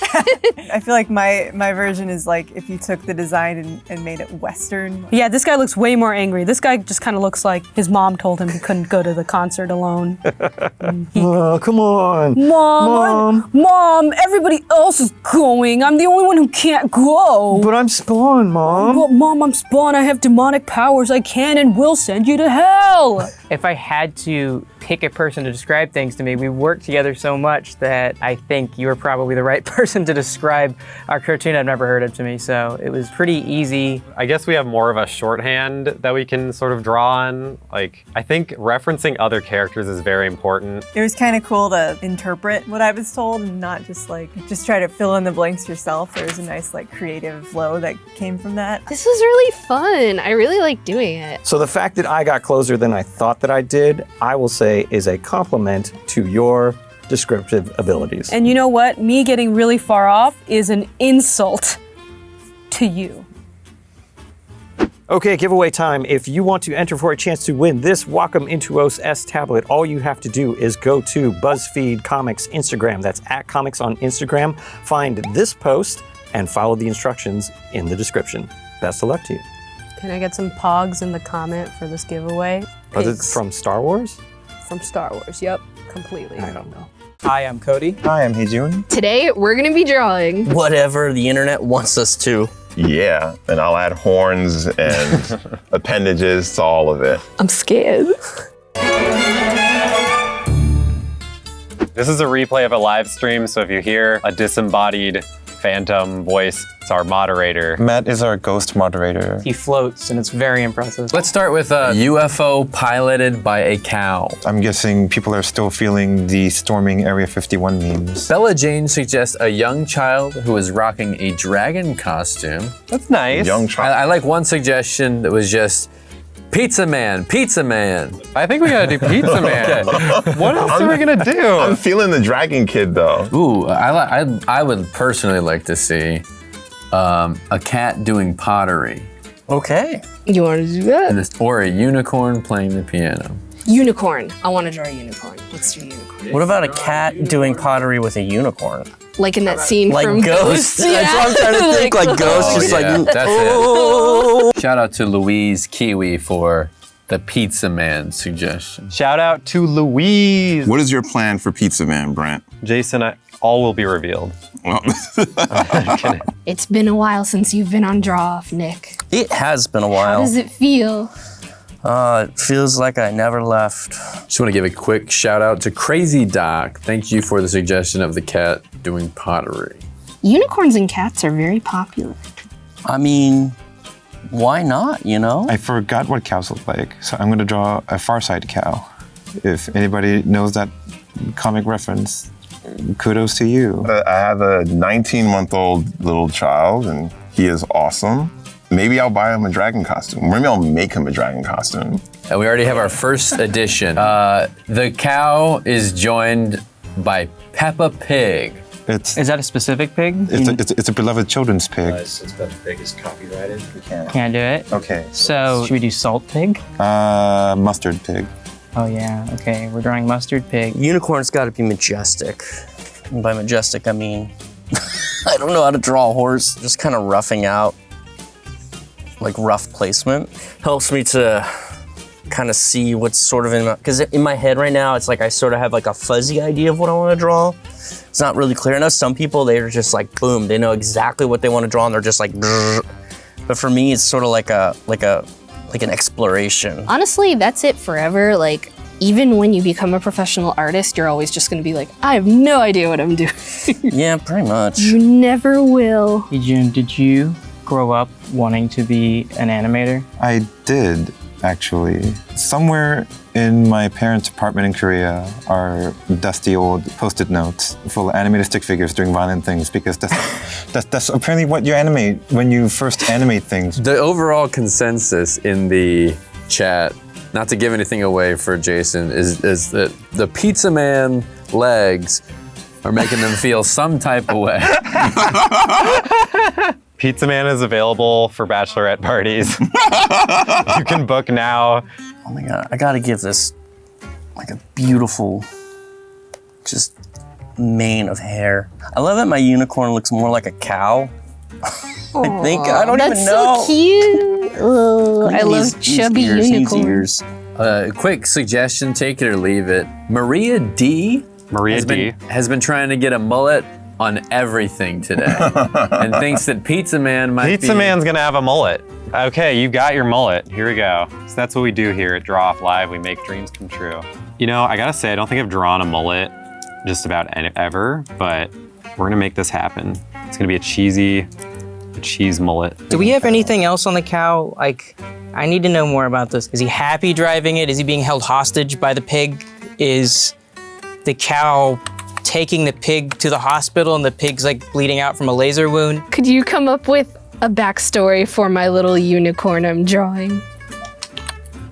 Speaker 14: I feel like my version is like if you took the design and made it Western.
Speaker 2: Yeah, this guy looks way more angry. This guy just kind of looks like his mom told him he couldn't go to the concert alone.
Speaker 1: Oh, come on.
Speaker 2: Mom, everybody else is going. I'm the only one who can't go.
Speaker 1: But I'm Spawn, Mom.
Speaker 2: Well, Mom, I'm Spawn. I have demonic powers. I can and will send you to hell.
Speaker 9: If I had to pick a person to describe things to me, we worked together so much that I think you were probably the right person to describe our cartoon. I've never heard of to me, so it was pretty easy.
Speaker 3: I guess we have more of a shorthand that we can sort of draw on. Like, I think referencing other characters is very important.
Speaker 14: It was kind of cool to interpret what I was told and not just like, just try to fill in the blanks yourself. There was a nice like creative flow that came from that.
Speaker 15: This was really fun. I really like doing it.
Speaker 1: So the fact that I got closer than I thought that I did, I will say is a compliment to your descriptive abilities.
Speaker 2: And you know what? Me getting really far off is an insult to you.
Speaker 1: Okay, giveaway time. If you want to enter for a chance to win this Wacom Intuos S tablet, all you have to do is go to BuzzFeed Comics Instagram. That's @comics on Instagram. Find this post and follow the instructions in the description. Best of luck to you.
Speaker 2: Can I get some pogs in the comment for this giveaway?
Speaker 1: Was it from Star Wars?
Speaker 2: From Star Wars, yep, completely.
Speaker 1: I don't know.
Speaker 7: Hi, I'm Cody.
Speaker 8: Hi, I'm Heijun.
Speaker 15: Today, we're gonna be drawing
Speaker 7: Whatever the internet wants us to.
Speaker 4: Yeah, and I'll add horns and appendages to all of it.
Speaker 15: I'm scared.
Speaker 3: This is a replay of a live stream, so if you hear a disembodied
Speaker 17: Phantom voice is our moderator.
Speaker 8: Matt is our ghost moderator.
Speaker 9: He floats, and it's very impressive.
Speaker 18: Let's start with a UFO piloted by a cow.
Speaker 8: I'm guessing people are still feeling the storming Area 51 memes.
Speaker 18: Bella Jane suggests a young child who is rocking a dragon costume.
Speaker 17: That's nice.
Speaker 4: Young child.
Speaker 18: I like one suggestion that was just Pizza Man, Pizza Man.
Speaker 17: I think we gotta do Pizza Man. What else are we gonna do?
Speaker 4: I'm feeling the Dragon Kid though.
Speaker 18: Ooh, I would personally like to see a cat doing pottery.
Speaker 9: Okay.
Speaker 15: You want to do that?
Speaker 18: Or a unicorn playing the piano.
Speaker 15: Unicorn. I want to draw a unicorn. Let's do unicorn.
Speaker 7: What about a cat doing pottery with a unicorn?
Speaker 15: Like in that scene
Speaker 7: Like
Speaker 15: from
Speaker 7: Ghost.
Speaker 15: Ghost.
Speaker 7: That's what I'm trying to think, like Ghost, just like,
Speaker 18: that's
Speaker 7: oh.
Speaker 18: it. Shout out to Louise Kiwi for the Pizza Man suggestion.
Speaker 17: Shout out to Louise.
Speaker 4: What is your plan for Pizza Man, Brent?
Speaker 17: Jason, all will be revealed.
Speaker 4: Well,
Speaker 15: It's been a while since you've been on DrawOff, Nick.
Speaker 7: It has been a
Speaker 15: How
Speaker 7: while.
Speaker 15: does it feel?
Speaker 7: It feels like I never left.
Speaker 18: Just want to give a quick shout out to Crazy Doc. Thank you for the suggestion of the cat doing pottery.
Speaker 15: Unicorns and cats are very popular.
Speaker 7: I mean, why not, you know?
Speaker 8: I forgot what cows look like, so I'm gonna draw a Far Side cow. If anybody knows that comic reference, kudos to you.
Speaker 4: I have a 19-month-old little child, and he is awesome. Maybe I'll buy him a dragon costume. Maybe I'll make him a dragon costume.
Speaker 18: And we already have our first edition. The cow is joined by Peppa Pig.
Speaker 9: Is that a specific pig?
Speaker 8: It's a beloved children's pig.
Speaker 19: Since Peppa Pig is copyrighted, we can't.
Speaker 9: Can't do it?
Speaker 8: Okay.
Speaker 9: So, should we do salt pig?
Speaker 8: Mustard pig.
Speaker 9: Oh yeah, okay, we're drawing mustard pig.
Speaker 7: Unicorn's gotta be majestic. And by majestic, I mean, I don't know how to draw a horse. Just kind of roughing out, like rough placement. Helps me to kind of see what's sort of in my, because in my head right now, it's like I sort of have like a fuzzy idea of what I want to draw. It's not really clear. I know some people, they're just like, boom, they know exactly what they want to draw and they're just like, brrr. But for me, it's sort of like an exploration.
Speaker 15: Honestly, that's it forever. Like, even when you become a professional artist, you're always just gonna be like, I have no idea what I'm doing.
Speaker 7: Yeah, pretty much.
Speaker 15: You never will.
Speaker 9: Hey June, did you grow up wanting to be an animator?
Speaker 8: I did, actually. Somewhere in my parents' apartment in Korea are dusty old Post-it notes full of animated stick figures doing violent things, because that's apparently what you animate when you first animate things.
Speaker 18: The overall consensus in the chat, not to give anything away for Jason, is that the Pizza Man legs are making them feel some type of way.
Speaker 17: Pizza Man is available for bachelorette parties. You can book now.
Speaker 7: Oh my God, I gotta give this like a beautiful, just mane of hair. I love that my unicorn looks more like a cow. I think, I don't even know.
Speaker 15: That's so cute. Oh, I love chubby unicorns.
Speaker 18: Quick suggestion, take it or leave it. Maria D. has been trying to get a mullet on everything today and thinks that Pizza Man might
Speaker 17: Pizza Man's gonna have a mullet. Okay, you got your mullet. Here we go. So that's what we do here at DrawOff Live. We make dreams come true. You know, I gotta say, I don't think I've drawn a mullet just about ever, but we're gonna make this happen. It's gonna be a cheese mullet.
Speaker 9: Do we have anything else on the cow? Like, I need to know more about this. Is he happy driving it? Is he being held hostage by the pig? Is the cow taking the pig to the hospital and the pig's like bleeding out from a laser wound?
Speaker 15: Could you come up with a backstory for my little unicorn I'm drawing?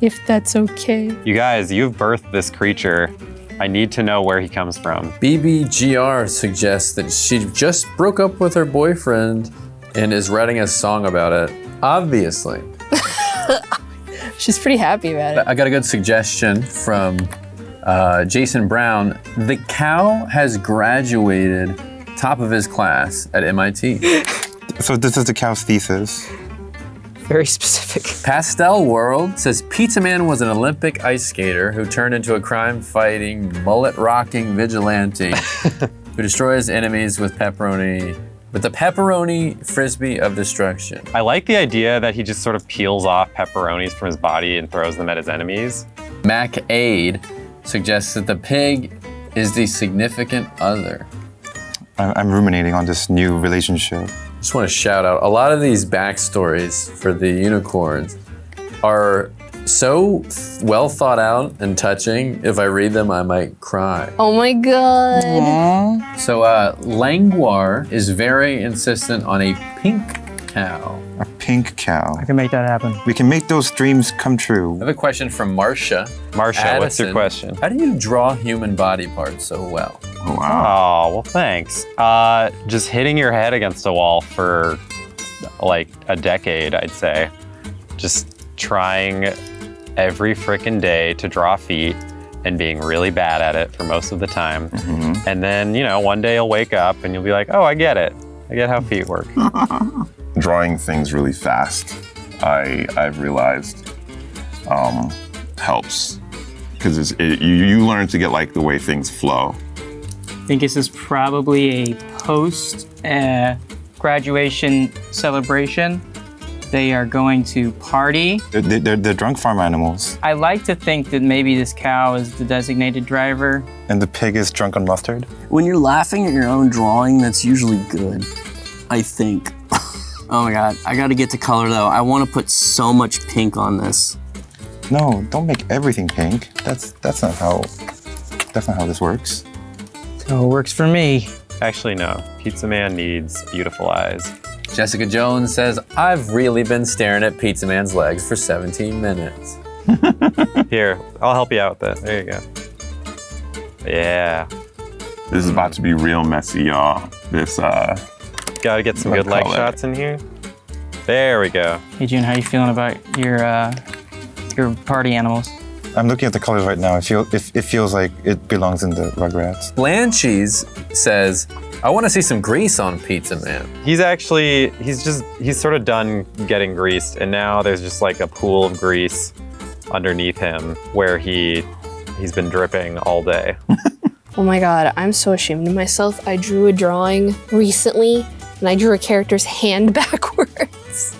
Speaker 15: If that's okay.
Speaker 17: You guys, you've birthed this creature. I need to know where he comes from.
Speaker 18: BBGR suggests that she just broke up with her boyfriend and is writing a song about it. Obviously.
Speaker 15: She's pretty happy about it.
Speaker 18: I got a good suggestion from Jason Brown. The cow has graduated top of his class at MIT.
Speaker 8: So this is the cow's thesis.
Speaker 9: Very specific.
Speaker 18: Pastel World says Pizza Man was an Olympic ice skater who turned into a crime-fighting, mullet-rocking vigilante who destroys enemies with the pepperoni frisbee of destruction.
Speaker 17: I like the idea that he just sort of peels off pepperonis from his body and throws them at his enemies.
Speaker 18: Mac Aid suggests that the pig is the significant other.
Speaker 8: I'm ruminating on this new relationship.
Speaker 18: Just want to shout out, a lot of these backstories for the unicorns are so well thought out and touching. If I read them, I might cry.
Speaker 15: Oh my god.
Speaker 18: Aww. So Langwar is very insistent on a pink cow.
Speaker 8: A pink cow.
Speaker 9: I can make that happen.
Speaker 8: We can make those dreams come true.
Speaker 18: I have a question from Marsha.
Speaker 17: Marsha, what's your question?
Speaker 18: How do you draw human body parts so well?
Speaker 8: Oh, wow.
Speaker 17: Oh, well, thanks. Just hitting your head against a wall for like a decade, I'd say. Just trying every frickin' day to draw feet and being really bad at it for most of the time.
Speaker 4: Mm-hmm.
Speaker 17: And then, you know, one day you'll wake up and you'll be like, oh, I get it. I get how feet work.
Speaker 4: Drawing things really fast, I've realized, helps. Because you learn to get like the way things flow.
Speaker 9: I think this is probably a post graduation celebration. They are going to party.
Speaker 8: They're drunk farm animals.
Speaker 9: I like to think that maybe this cow is the designated driver.
Speaker 8: And the pig is drunk on mustard.
Speaker 7: When you're laughing at your own drawing, that's usually good, I think. Oh my god, I gotta get to color though. I want to put so much pink on this.
Speaker 8: No, don't make everything pink. That's not how this works.
Speaker 9: So it works for me.
Speaker 17: Actually, no. Pizza Man needs beautiful eyes.
Speaker 18: Jessica Jones says, I've really been staring at Pizza Man's legs for 17 minutes.
Speaker 17: Here, I'll help you out with this. There you go. Yeah.
Speaker 4: This is about to be real messy, y'all. This,
Speaker 17: Gotta get some good leg shots in here. There we go.
Speaker 9: Hey June, how you feeling about your party animals?
Speaker 8: I'm looking at the colors right now. It feels like it belongs in the Rugrats.
Speaker 18: Blanchies says, I want to see some grease on Pizza Man.
Speaker 17: He's sort of done getting greased, and now there's just like a pool of grease underneath him where he's been dripping all day.
Speaker 15: Oh my god, I'm so ashamed of myself. I drew a drawing recently, and I drew a character's hand backwards.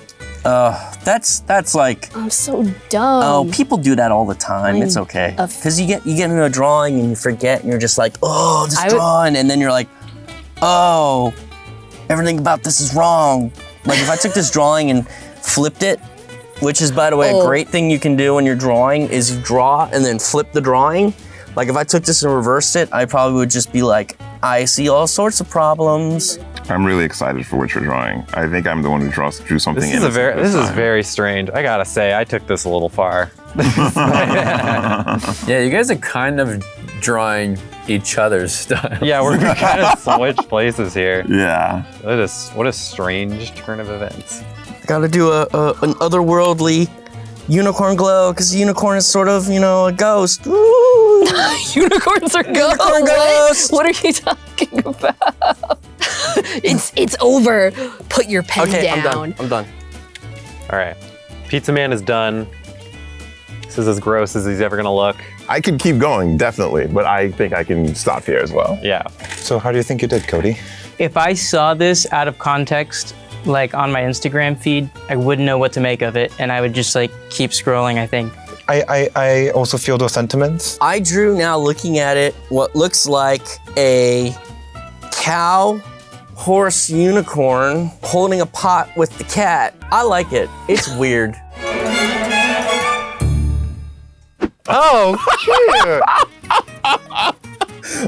Speaker 7: That's like.
Speaker 15: I'm so dumb.
Speaker 7: Oh, people do that all the time. It's okay. Because you get into a drawing and you forget, and you're just like, oh, this drawing, and then you're like, oh, everything about this is wrong. Like if I took this drawing and flipped it, which is, by the way, a great thing you can do when you're drawing is you draw and then flip the drawing. Like if I took this and reversed it, I probably would just be like, I see all sorts of problems.
Speaker 4: I'm really excited for what you're drawing. I think I'm the one who drew something.
Speaker 17: This is very strange. I gotta say, I took this a little far.
Speaker 18: Yeah, you guys are kind of drawing each other's style.
Speaker 17: Yeah, we're gonna kind of switch places here.
Speaker 4: Yeah.
Speaker 17: What a strange turn of events.
Speaker 7: I gotta do an otherworldly unicorn glow, because the unicorn is sort of, a ghost. Ooh.
Speaker 15: Unicorns are ghosts. What are you talking about? It's over. Put your pen down.
Speaker 7: I'm done.
Speaker 17: All right, Pizza Man is done. This is as gross as he's ever gonna look.
Speaker 4: I could keep going, definitely, but I think I can stop here as well.
Speaker 17: Yeah.
Speaker 8: So how do you think you did, Cody?
Speaker 9: If I saw this out of context, like on my Instagram feed, I wouldn't know what to make of it, and I would just like keep scrolling, I think.
Speaker 8: I also feel those sentiments.
Speaker 7: I drew, now looking at it, what looks like a cow, horse, unicorn holding a pot with the cat. I like it. It's weird.
Speaker 17: Oh, cute!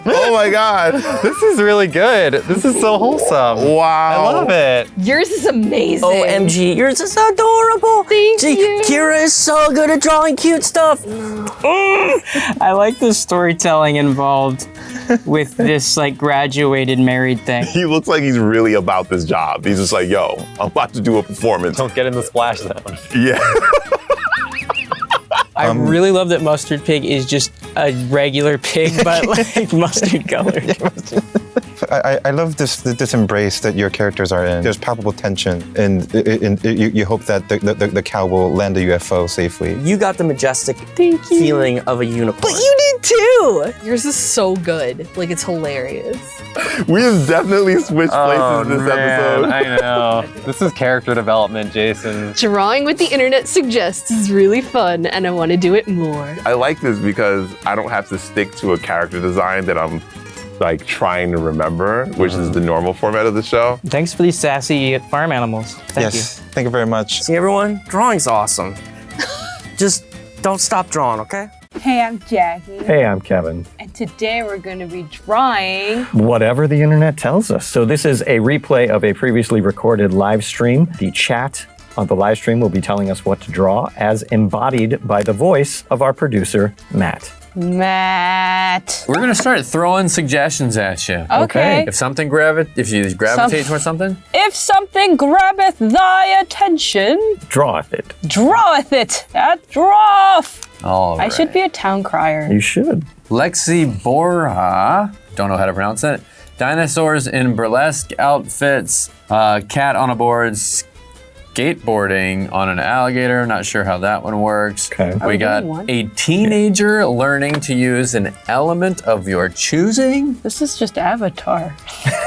Speaker 17: Oh my god, this is really good. This is so wholesome.
Speaker 4: Wow.
Speaker 17: I love it.
Speaker 15: Yours is amazing.
Speaker 7: OMG, yours is adorable.
Speaker 15: Thank you.
Speaker 7: Kira is so good at drawing cute stuff.
Speaker 9: I like the storytelling involved with this like graduated married thing.
Speaker 4: He looks like he's really about this job. He's just like, yo, I'm about to do a performance.
Speaker 17: Don't get in the splash zone.
Speaker 4: Yeah.
Speaker 9: I really love that Mustard Pig is just a regular pig, but like mustard colored.
Speaker 8: I love this embrace that your characters are in. There's palpable tension, and you hope that the cow will land the UFO safely.
Speaker 7: You got the majestic feeling of a unicorn.
Speaker 15: But you did too. Yours is so good. Like, it's hilarious.
Speaker 4: We have definitely switched places this episode.
Speaker 17: I know. This is character development, Jason.
Speaker 15: Drawing with the internet suggests is really fun, and I want to do it more.
Speaker 4: I like this because I don't have to stick to a character design that I'm like trying to remember, which is the normal format of the show.
Speaker 9: Thanks for these sassy farm animals. Thank you.
Speaker 8: Thank you very much.
Speaker 7: See everyone, drawing's awesome. Just don't stop drawing, okay?
Speaker 2: Hey, I'm Jackie.
Speaker 1: Hey, I'm Kevin.
Speaker 2: And today we're going to be drawing
Speaker 1: Whatever the internet tells us. So this is a replay of a previously recorded live stream. The chat on the live stream will be telling us what to draw as embodied by the voice of our producer, Matt.
Speaker 2: Matt.
Speaker 18: We're gonna start throwing suggestions at you.
Speaker 2: Okay.
Speaker 18: If you gravitate towards something,
Speaker 2: If something grabbeth thy attention,
Speaker 1: Draweth it.
Speaker 2: draweth it at DrawOff.
Speaker 18: all
Speaker 2: I should be a town crier.
Speaker 1: You should.
Speaker 18: Lexi Borja, don't know how to pronounce it. Dinosaurs in burlesque outfits, cat on a board, skateboarding on an alligator. Not sure how that one works.
Speaker 1: Okay.
Speaker 18: We got a teenager learning to use an element of your choosing.
Speaker 2: This is just Avatar.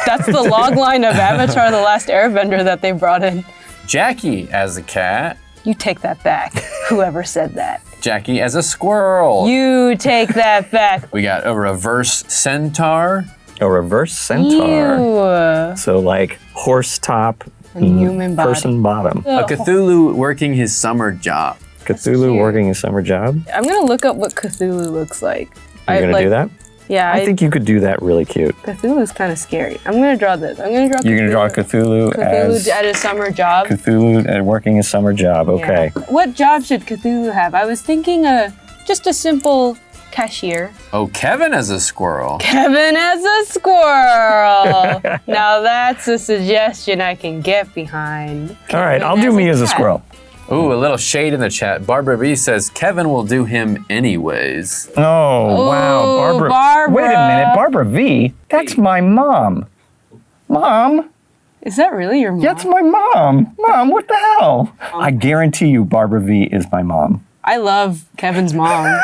Speaker 2: That's the log line of Avatar, the Last Airbender that they brought in.
Speaker 18: Jackie as a cat.
Speaker 2: You take that back, whoever said that.
Speaker 18: Jackie as a squirrel.
Speaker 2: You take that back.
Speaker 18: We got a reverse centaur.
Speaker 1: A reverse centaur.
Speaker 2: Ew.
Speaker 1: So like horse top,
Speaker 2: And human body.
Speaker 1: person bottom.
Speaker 18: A Cthulhu working his summer job.
Speaker 1: Cthulhu working a summer job.
Speaker 2: I'm gonna look up what Cthulhu looks like.
Speaker 1: You're gonna do that?
Speaker 2: Yeah,
Speaker 1: I think you could do that really cute.
Speaker 2: Cthulhu's kind of scary. I'm gonna draw this. I'm gonna draw
Speaker 1: You're gonna draw Cthulhu as
Speaker 2: at his summer job.
Speaker 1: Cthulhu at working a summer job. Okay.
Speaker 2: Yeah. What job should Cthulhu have? I was thinking just a simple cashier.
Speaker 18: Oh, Kevin as a squirrel.
Speaker 2: Kevin as a squirrel. Now that's a suggestion I can get behind.
Speaker 1: All right, I'll do me as a squirrel.
Speaker 18: Ooh, a little shade in the chat. Barbara B says Kevin will do him anyways.
Speaker 1: Oh, wow. Barbara.
Speaker 2: Barbara.
Speaker 1: Wait a minute. Barbara V. That's my mom. Mom?
Speaker 2: Is that really your mom?
Speaker 1: That's my mom. Mom, what the hell? I guarantee you Barbara V is my mom.
Speaker 2: I love Kevin's mom.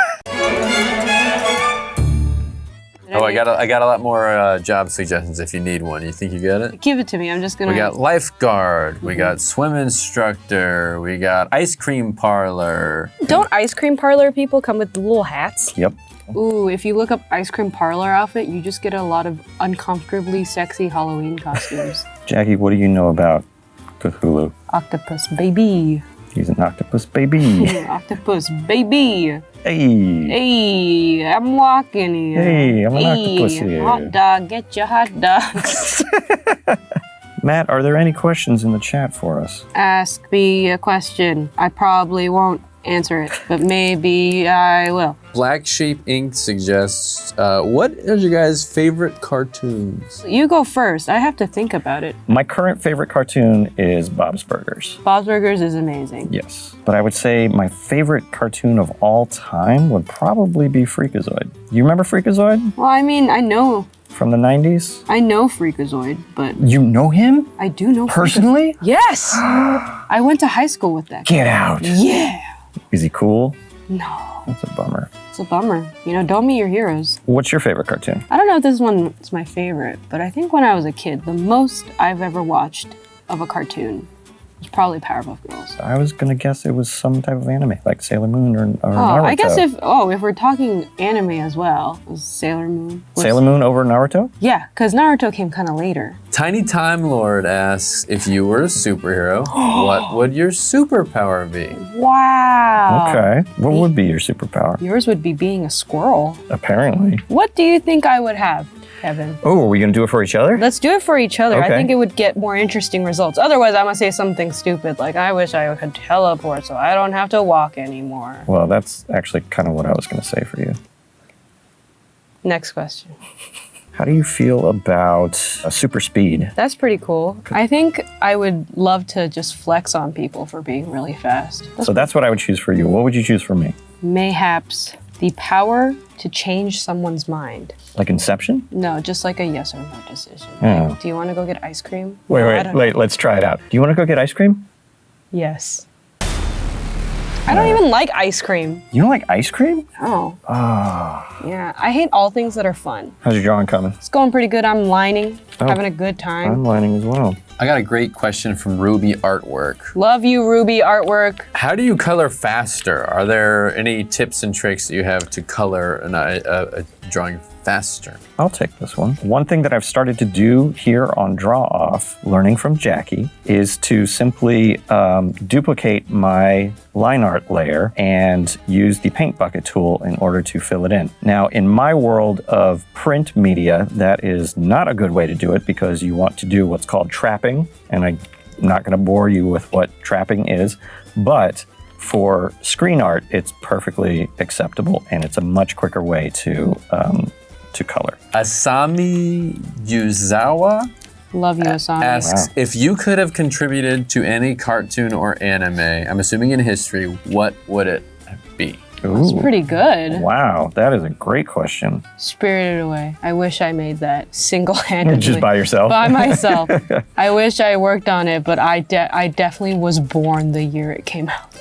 Speaker 18: Oh, I got a lot more job suggestions if you need one. You think you got it?
Speaker 2: Give it to me. I'm just gonna.
Speaker 18: We got lifeguard. We got swim instructor. We got ice cream parlor.
Speaker 15: Don't ice cream parlor people come with little hats?
Speaker 1: Yep.
Speaker 2: Ooh, if you look up ice cream parlor outfit, you just get a lot of uncomfortably sexy Halloween costumes.
Speaker 1: Jackie, what do you know about Cthulhu?
Speaker 2: Octopus baby.
Speaker 1: He's an octopus baby.
Speaker 2: Octopus baby.
Speaker 1: Hey.
Speaker 2: Hey, I'm walking here.
Speaker 1: Hey, I'm an octopus here.
Speaker 2: Hot dog, get your hot dogs.
Speaker 1: Matt, are there any questions in the chat for us?
Speaker 2: Ask me a question. I probably won't answer it, but maybe I will.
Speaker 18: Black Sheep Inc. suggests, what are your guys' favorite cartoons?
Speaker 2: You go first. I have to think about it.
Speaker 1: My current favorite cartoon is Bob's Burgers.
Speaker 2: Bob's Burgers is amazing.
Speaker 1: Yes. But I would say my favorite cartoon of all time would probably be Freakazoid. You remember Freakazoid?
Speaker 2: Well, I mean, I know.
Speaker 1: From the 90s?
Speaker 2: I know Freakazoid, but...
Speaker 1: You know him?
Speaker 2: I do know
Speaker 1: Personally?
Speaker 2: Freakazoid. Yes! I went to high school with that guy.
Speaker 1: Get out.
Speaker 2: Yeah!
Speaker 1: Is he cool?
Speaker 2: No.
Speaker 1: That's a bummer.
Speaker 2: It's a bummer. You know, don't meet your heroes.
Speaker 1: What's your favorite cartoon?
Speaker 2: I don't know if this one is my favorite, but I think when I was a kid, the most I've ever watched of a cartoon was probably Powerpuff Girls.
Speaker 1: I was gonna guess it was some type of anime, like Sailor Moon or
Speaker 2: Oh,
Speaker 1: Naruto.
Speaker 2: I guess if we're talking anime as well, it was Sailor Moon.
Speaker 1: Sailor Moon over Naruto?
Speaker 2: Yeah, because Naruto came kind of later.
Speaker 18: Tiny Time Lord asks, if you were a superhero, what would your superpower be?
Speaker 2: Wow.
Speaker 1: Okay. What would be your superpower?
Speaker 2: Yours would be being a squirrel.
Speaker 1: Apparently.
Speaker 2: What do you think I would have, Kevin?
Speaker 1: Oh, are we gonna do it for each other?
Speaker 2: Let's do it for each other. I
Speaker 1: Okay.
Speaker 2: think it would get more interesting results. Otherwise, I'm gonna say something stupid like, I wish I could teleport so I don't have to walk anymore.
Speaker 1: Well, that's actually kind of what I was gonna say for you.
Speaker 2: Next question.
Speaker 1: How do you feel about super speed?
Speaker 2: That's pretty cool. I think I would love to just flex on people for being really fast.
Speaker 1: So that's what I would choose for you. What would you choose for me?
Speaker 2: Mayhaps the power to change someone's mind.
Speaker 1: Like Inception?
Speaker 2: No, just like a yes or no decision.
Speaker 1: Oh.
Speaker 2: Like, do you want to go get ice cream?
Speaker 1: Wait,
Speaker 2: No, I
Speaker 1: wait,
Speaker 2: don't-
Speaker 1: wait, let's try it out. Do you want to go get ice cream?
Speaker 2: Yes. I don't even like ice cream.
Speaker 1: You don't like ice cream?
Speaker 2: Oh,
Speaker 1: Ah.
Speaker 2: yeah. I hate all things that are fun.
Speaker 1: How's your drawing coming?
Speaker 2: It's going pretty good. I'm lining,
Speaker 1: Oh.
Speaker 2: having a good time.
Speaker 1: I'm lining as well.
Speaker 18: I got a great question from Ruby Artwork.
Speaker 2: Love you, Ruby Artwork.
Speaker 18: How do you color faster? Are there any tips and tricks that you have to color a drawing faster?
Speaker 1: I'll take this one. One thing that I've started to do here on DrawOff, learning from Jackie, is to simply duplicate my line art layer and use the paint bucket tool in order to fill it in. Now, in my world of print media, that is not a good way to do it because you want to do what's called trapping, and I'm not going to bore you with what trapping is, but for screen art, it's perfectly acceptable, and it's a much quicker way to color.
Speaker 18: Asami Yuzawa
Speaker 2: Love you, Asami.
Speaker 18: asks, if you could have contributed to any cartoon or anime, I'm assuming in history, what would it be?
Speaker 2: That's pretty good.
Speaker 1: Wow, that is a great question.
Speaker 2: Spirited Away. I wish I made that single-handedly.
Speaker 1: Just by yourself?
Speaker 2: By myself. I wish I worked on it, but I definitely was born the year it came out.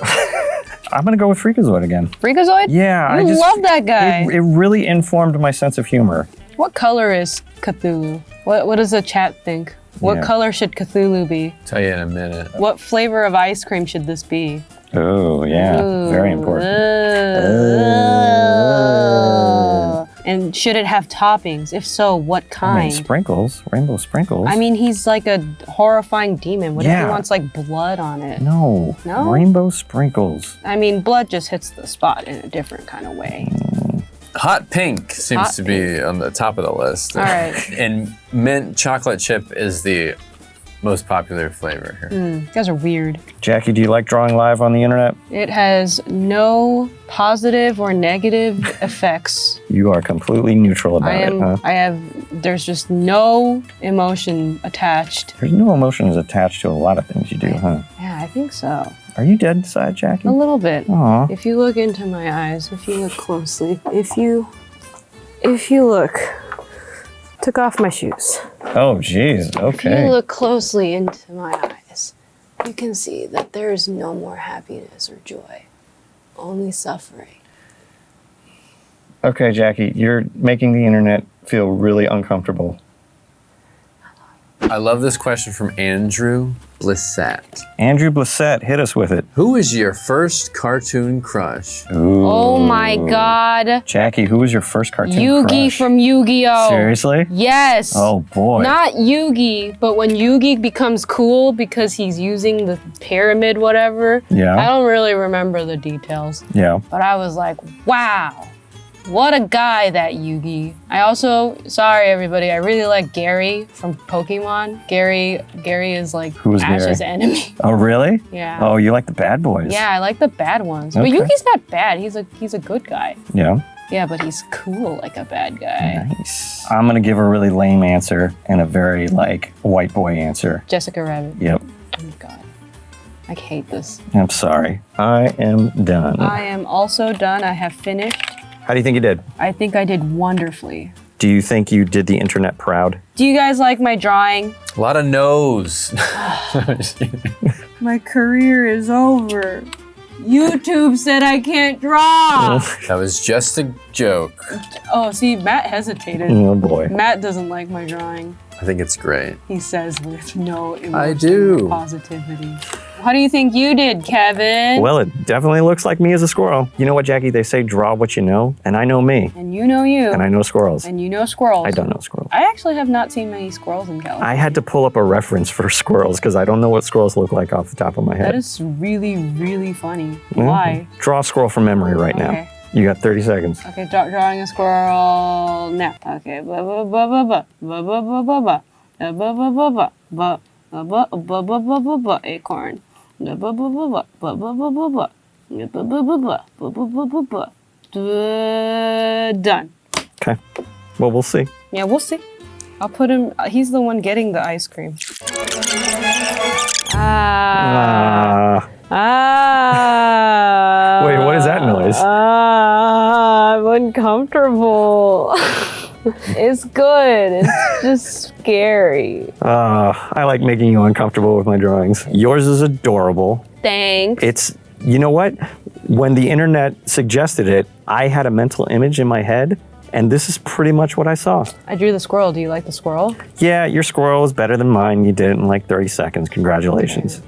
Speaker 1: I'm gonna go with Freakazoid again.
Speaker 2: Freakazoid?
Speaker 1: Yeah,
Speaker 2: I love that guy.
Speaker 1: It really informed my sense of humor.
Speaker 2: What color is Cthulhu? What does the chat think? What
Speaker 1: Yeah.
Speaker 2: color should Cthulhu be?
Speaker 18: Tell you in a minute.
Speaker 2: What flavor of ice cream should this be?
Speaker 1: Oh, yeah, very important.
Speaker 2: And should it have toppings? If so, what
Speaker 1: I
Speaker 2: kind?
Speaker 1: mean, sprinkles, rainbow sprinkles.
Speaker 2: I mean, he's like a horrifying demon. What if he
Speaker 1: Yeah.
Speaker 2: wants like blood on it?
Speaker 1: No,
Speaker 2: No?
Speaker 1: rainbow sprinkles.
Speaker 2: I mean, blood just hits the spot in a different kind of way.
Speaker 18: Hot pink seems
Speaker 2: Hot
Speaker 18: to be on the top of the list.
Speaker 2: All right.
Speaker 18: And mint chocolate chip is the most popular flavor here.
Speaker 2: You guys are weird.
Speaker 1: Jackie, do you like drawing live on the internet?
Speaker 2: It has no positive or negative effects.
Speaker 1: You are completely neutral about it, huh?
Speaker 2: There's just no emotion attached.
Speaker 1: There's no emotions attached to a lot of things you do, huh?
Speaker 2: Yeah, I think so.
Speaker 1: Are you dead inside, Jackie?
Speaker 2: A little bit.
Speaker 1: Aw.
Speaker 2: If you look into my eyes, if you look closely, if you look, took off my shoes.
Speaker 1: Oh, geez,
Speaker 2: If you
Speaker 1: okay.
Speaker 2: look closely into my eyes, you can see that there is no more happiness or joy, only suffering.
Speaker 1: Okay, Jackie, you're making the internet feel really uncomfortable.
Speaker 18: I love this question from Andrew Blissett.
Speaker 1: Andrew Blissett, hit us with it.
Speaker 18: Who is your first cartoon crush?
Speaker 1: Ooh.
Speaker 2: Oh my God.
Speaker 1: Jackie, who was your first cartoon
Speaker 2: Yugi
Speaker 1: crush?
Speaker 2: from Yu-Gi-Oh!
Speaker 1: Seriously?
Speaker 2: Yes.
Speaker 1: Oh, boy.
Speaker 2: Not Yugi, but when Yugi becomes cool because he's using the pyramid, whatever.
Speaker 1: Yeah.
Speaker 2: I don't really remember the details.
Speaker 1: Yeah.
Speaker 2: But I was like, wow, what a guy, that Yugi. I also, sorry everybody, I really like Gary from Pokemon. Gary is like
Speaker 1: Who's
Speaker 2: Ash's
Speaker 1: Gary?
Speaker 2: enemy.
Speaker 1: Oh, really?
Speaker 2: Yeah.
Speaker 1: Oh, you like the bad boys?
Speaker 2: Yeah, I like the bad ones.
Speaker 1: Okay.
Speaker 2: But Yugi's not bad. He's a good guy.
Speaker 1: Yeah.
Speaker 2: Yeah, but he's cool like a bad guy.
Speaker 1: Nice. I'm gonna give a really lame answer and a very like white boy answer.
Speaker 2: Jessica Rabbit.
Speaker 1: Yep.
Speaker 2: Oh my God. I hate this.
Speaker 1: I'm sorry. I am done.
Speaker 2: I am also done. I have finished.
Speaker 1: How do you think you did?
Speaker 2: I think I did wonderfully.
Speaker 1: Do you think you did the internet proud?
Speaker 2: Do you guys like my drawing?
Speaker 18: A lot of no's.
Speaker 2: My career is over. YouTube said I can't draw.
Speaker 18: That was just a joke.
Speaker 2: Oh, see, Matt hesitated.
Speaker 1: Oh, boy.
Speaker 2: Matt doesn't like my drawing.
Speaker 18: I think it's great.
Speaker 2: He says with no emotion
Speaker 18: I do.
Speaker 2: or positivity. How do you think you did, Kevin?
Speaker 1: Well, it definitely looks like me as a squirrel. You know what, Jackie? They say draw what you know, and I know me.
Speaker 2: And you know you.
Speaker 1: And I know squirrels.
Speaker 2: And you know squirrels.
Speaker 1: I don't know squirrels.
Speaker 2: I actually have not seen many squirrels in California.
Speaker 1: I had to pull up a reference for squirrels because I don't know what squirrels look like off the top of my head.
Speaker 2: That is really, really funny.
Speaker 1: Mhm.
Speaker 2: Why?
Speaker 1: Draw a squirrel from memory right now.
Speaker 2: Okay.
Speaker 1: You got 30 seconds.
Speaker 2: Okay, drawing a squirrel now. Okay, ba ba ba ba ba ba ba ba ba ba ba ba ba ba ba ba ba ba acorn. Ba ba ba ba ba ba ba ba ba ba ba ba ba ba ba ba. Done.
Speaker 1: Okay. Well, we'll see.
Speaker 2: Yeah, we'll see. I'll put him. He's the one getting the ice cream.
Speaker 1: Wait, what is that noise?
Speaker 2: I'm uncomfortable. It's good. It's just scary.
Speaker 1: I like making you uncomfortable with my drawings. Yours is adorable.
Speaker 2: Thanks.
Speaker 1: You know what? When the internet suggested it, I had a mental image in my head, And this is pretty much what I saw.
Speaker 2: I drew the squirrel. Do you like the squirrel?
Speaker 1: Yeah, your squirrel is better than mine. You did it in like 30 seconds. Congratulations.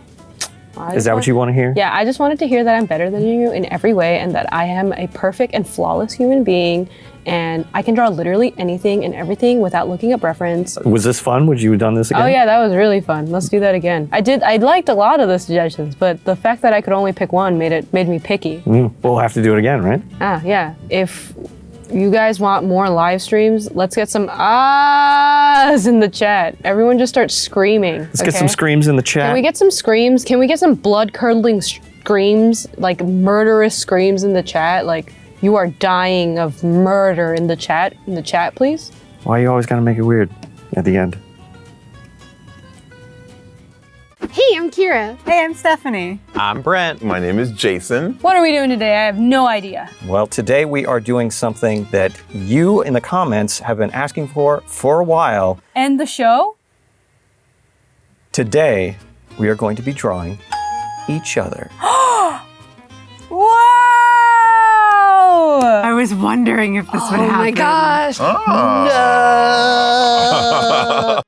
Speaker 1: Is that what you want to hear?
Speaker 2: Yeah, I just wanted to hear that I'm better than you in every way and that I am a perfect and flawless human being and I can draw literally anything and everything without looking up reference.
Speaker 1: Was this fun? Would you have done this again?
Speaker 2: Oh yeah, that was really fun. Let's do that again. I liked a lot of the suggestions, but the fact that I could only pick one made me picky.
Speaker 1: We'll have to do it again, right?
Speaker 2: Yeah. If you guys want more live streams, let's get some ahs in the chat. Everyone just start screaming.
Speaker 1: Let's get some screams in the chat.
Speaker 2: Can we get some screams? Can we get some blood-curdling screams, like murderous screams in the chat? Like, you are dying of murder in the chat, please?
Speaker 1: Why you always gotta make it weird at the end?
Speaker 15: Hey, I'm Kira.
Speaker 14: Hey, I'm Stephanie.
Speaker 3: I'm Brent.
Speaker 4: My name is Jason.
Speaker 2: What are we doing today? I have no idea.
Speaker 1: Well, today we are doing something that you in the comments have been asking for a while.
Speaker 2: End the show?
Speaker 1: Today, we are going to be drawing each other.
Speaker 2: Wow!
Speaker 14: I was wondering if this would happen.
Speaker 15: Oh my gosh.
Speaker 1: Oh.
Speaker 15: No.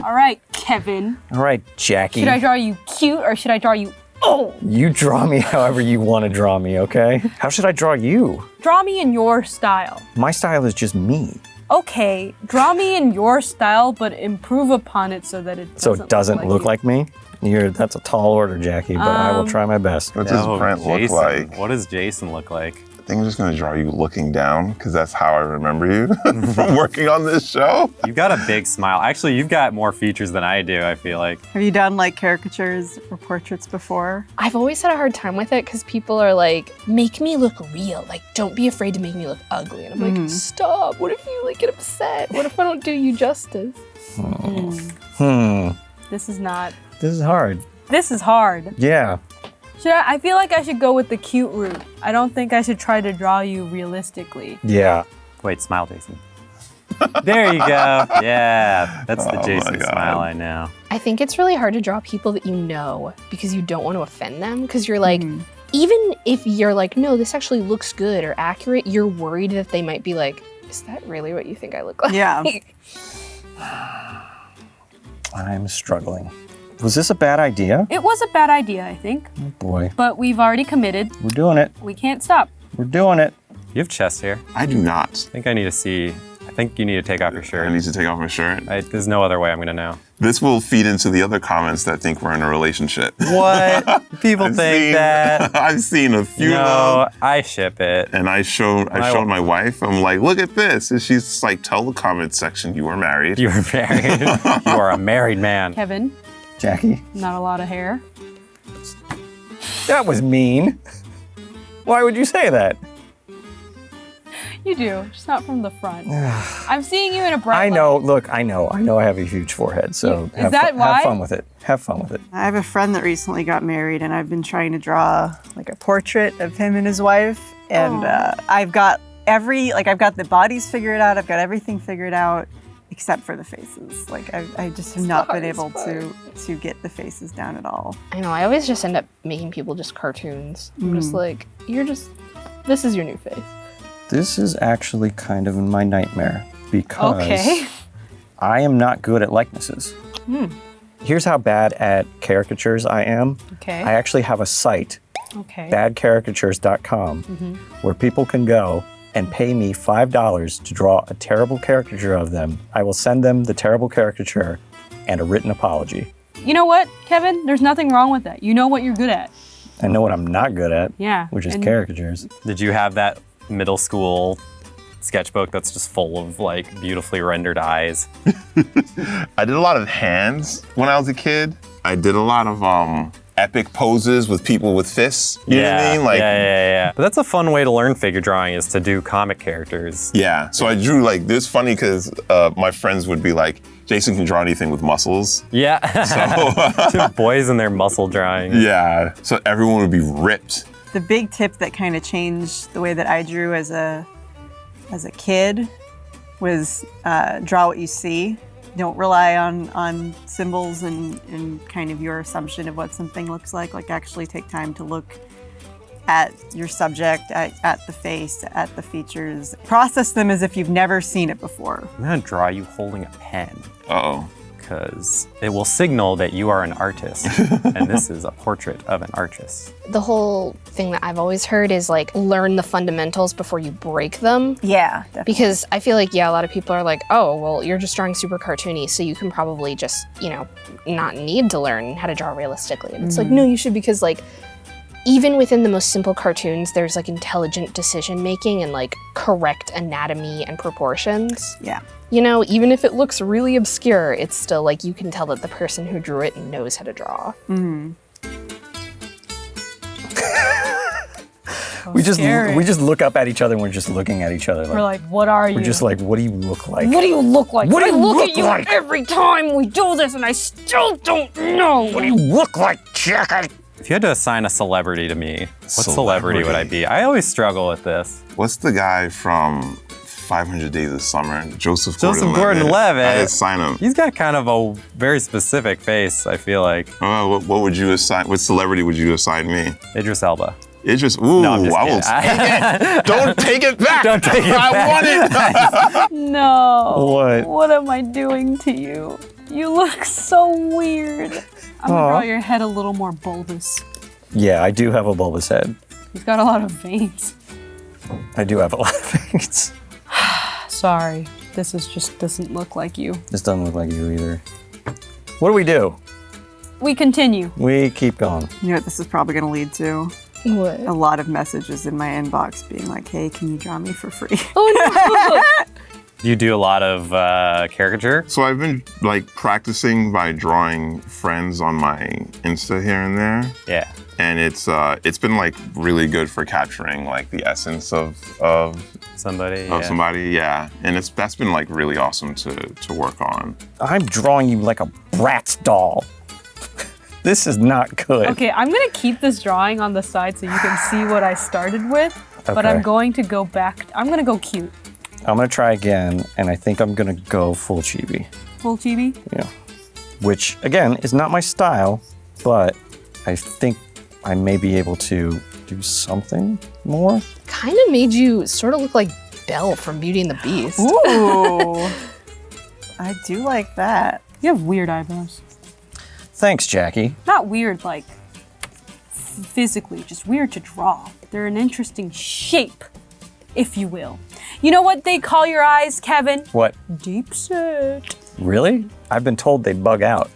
Speaker 2: All right, Kevin.
Speaker 1: All right, Jackie.
Speaker 2: Should I draw you cute or should I draw you old?
Speaker 1: You draw me however you want to draw me, okay? How should I draw you?
Speaker 2: Draw me in your style.
Speaker 1: My style is just me.
Speaker 2: Okay, draw me in your style, but improve upon it so that it doesn't
Speaker 1: look like me? That's a tall order, Jackie, but I will try my best.
Speaker 4: What does Brent look like?
Speaker 3: What does Jason look like?
Speaker 4: I think I'm just gonna draw you looking down because that's how I remember you from working on this show.
Speaker 3: You've got a big smile. Actually, you've got more features than I do, I feel like.
Speaker 14: Have you done like caricatures or portraits before?
Speaker 6: I've always had a hard time with it because people are like, make me look real. Like, don't be afraid to make me look ugly. And I'm like, stop. What if you like get upset? What if I don't do you justice?
Speaker 2: This is not.
Speaker 1: This is hard.
Speaker 2: This is hard.
Speaker 1: Yeah.
Speaker 2: I feel like I should go with the cute route. I don't think I should try to draw you realistically.
Speaker 1: Yeah.
Speaker 3: Wait, smile, Jason. There you go. Yeah, that's the Jason smile I know.
Speaker 6: I think it's really hard to draw people that you know because you don't want to offend them because you're like, even if you're like, no, this actually looks good or accurate, you're worried that they might be like, is that really what you think I look like?
Speaker 14: Yeah.
Speaker 1: I'm struggling. Was this a bad idea?
Speaker 2: It was a bad idea, I think.
Speaker 1: Oh boy.
Speaker 2: But we've already committed.
Speaker 1: We're doing it.
Speaker 2: We can't stop.
Speaker 1: We're doing it.
Speaker 3: You have chest hair?
Speaker 4: I do not.
Speaker 3: I think I need to see. I think you need to take off your shirt.
Speaker 4: I need to take off my shirt.
Speaker 3: There's no other way I'm gonna know.
Speaker 4: This will feed into the other comments that think we're in a relationship.
Speaker 3: What? People think that.
Speaker 4: I've seen a few of
Speaker 3: No,
Speaker 4: them.
Speaker 3: I ship it.
Speaker 4: And I showed my wife. I'm like, look at this. And she's just like, tell the comment section you are married.
Speaker 3: You are married. You are a married man.
Speaker 2: Kevin,
Speaker 1: Jackie.
Speaker 2: not a lot of hair.
Speaker 1: That was mean. Why would you say that?
Speaker 2: You do, just not from the front. I'm seeing you in a bright
Speaker 1: I know, look, I know I have a huge forehead, so
Speaker 2: Is that why?
Speaker 1: Have fun with it. Have fun with it.
Speaker 14: I have a friend that recently got married, and I've been trying to draw like a portrait of him and his wife. And I've got I've got the bodies figured out. I've got everything figured out, except for the faces. Like I just have not been able to get the faces down at all.
Speaker 6: I know, I always just end up making people just cartoons. I'm just like, this is your new face.
Speaker 1: This is actually kind of my nightmare because I am not good at likenesses. Here's how bad at caricatures I am.
Speaker 2: Okay.
Speaker 1: I actually have a site, badcaricatures.com, where people can go and pay me $5 to draw a terrible caricature of them. I will send them the terrible caricature and a written apology.
Speaker 2: You know what, Kevin? There's nothing wrong with that. You know what you're good at.
Speaker 1: I know what I'm not good at, which is caricatures.
Speaker 3: Did you have that middle school sketchbook that's just full of like beautifully rendered eyes?
Speaker 4: I did a lot of hands when I was a kid. I did a lot of epic poses with people with fists. You know what I mean? Like,
Speaker 3: yeah. But that's a fun way to learn figure drawing is to do comic characters.
Speaker 4: Yeah. So I drew like this funny because my friends would be like, Jason can draw anything with muscles.
Speaker 3: Yeah. Two boys and their muscle drawing.
Speaker 4: Yeah. So everyone would be ripped.
Speaker 14: The big tip that kind of changed the way that I drew as a kid was draw what you see. Don't rely on symbols and kind of your assumption of what something looks like. Like actually take time to look at your subject, at the face, at the features. Process them as if you've never seen it before.
Speaker 17: I'm gonna draw you holding a pen.
Speaker 4: Uh-oh.
Speaker 17: Because it will signal that you are an artist, and this is a portrait of an artist.
Speaker 15: The whole thing that I've always heard is like learn the fundamentals before you break them.
Speaker 14: Yeah, definitely.
Speaker 15: Because I feel like, yeah, a lot of people are like, oh, well, you're just drawing super cartoony, so you can probably just, you know, not need to learn how to draw realistically. And it's like, no, you should, because like, even within the most simple cartoons, there's like intelligent decision making and like correct anatomy and proportions.
Speaker 14: Yeah.
Speaker 15: You know, even if it looks really obscure, it's still like you can tell that the person who drew it knows how to draw.
Speaker 20: We just look up at each other and we're just looking at each other.
Speaker 2: We're like, what are you?
Speaker 20: We're just like, what do you look like?
Speaker 2: What do you look like?
Speaker 20: What do you
Speaker 2: I look
Speaker 20: look
Speaker 2: at you
Speaker 20: like?
Speaker 2: every time we do this and I still don't know.
Speaker 20: What do you look like, Jack?
Speaker 17: If you had to assign a celebrity to me, what celebrity would I be? I always struggle with this.
Speaker 4: What's the guy from 500 Days of Summer? Joseph
Speaker 17: Gordon-Levitt.
Speaker 4: I'd assign him.
Speaker 17: He's got kind of a very specific face, I feel like.
Speaker 4: What would you assign? What celebrity would you assign me?
Speaker 17: Idris Elba.
Speaker 4: Idris, ooh,
Speaker 17: No, I'm just
Speaker 4: I will
Speaker 17: kidding.
Speaker 4: take it. Don't take it back.
Speaker 17: Don't take it
Speaker 4: I
Speaker 17: back.
Speaker 4: want it.
Speaker 2: No.
Speaker 20: What?
Speaker 2: What am I doing to you? You look so weird. I'm gonna draw your head a little more bulbous.
Speaker 20: Yeah, I do have a bulbous head.
Speaker 2: He's got a lot of veins.
Speaker 20: I do have a lot of veins.
Speaker 2: Sorry, this just doesn't look like you.
Speaker 20: This doesn't look like you either. What do we do?
Speaker 2: We continue.
Speaker 20: We keep going.
Speaker 14: You know what this is probably going to lead to?
Speaker 15: What?
Speaker 14: A lot of messages in my inbox being like, hey, can you draw me for free?
Speaker 2: Oh no!
Speaker 17: You do a lot of caricature?
Speaker 4: So I've been like practicing by drawing friends on my Insta here and there.
Speaker 17: Yeah.
Speaker 4: And it's been like really good for capturing like the essence of
Speaker 17: somebody.
Speaker 4: Yeah. And that's been like really awesome to work on.
Speaker 20: I'm drawing you like a Bratz doll. This is not good.
Speaker 2: Okay, I'm gonna keep this drawing on the side so you can see what I started with, but
Speaker 20: Okay.
Speaker 2: I'm going to go back. I'm gonna go cute.
Speaker 20: I'm gonna try again, and I think I'm gonna go full chibi.
Speaker 2: Full chibi?
Speaker 20: Yeah. Which, again, is not my style, but I think I may be able to do something more.
Speaker 15: Kind of made you sort of look like Belle from Beauty and the Beast.
Speaker 14: Ooh. I do like that.
Speaker 2: You have weird eyebrows.
Speaker 20: Thanks, Jackie.
Speaker 2: Not weird like physically, just weird to draw. They're an interesting shape, if you will. You know what they call your eyes, Kevin?
Speaker 20: What?
Speaker 2: Deep set.
Speaker 20: Really? I've been told they bug out.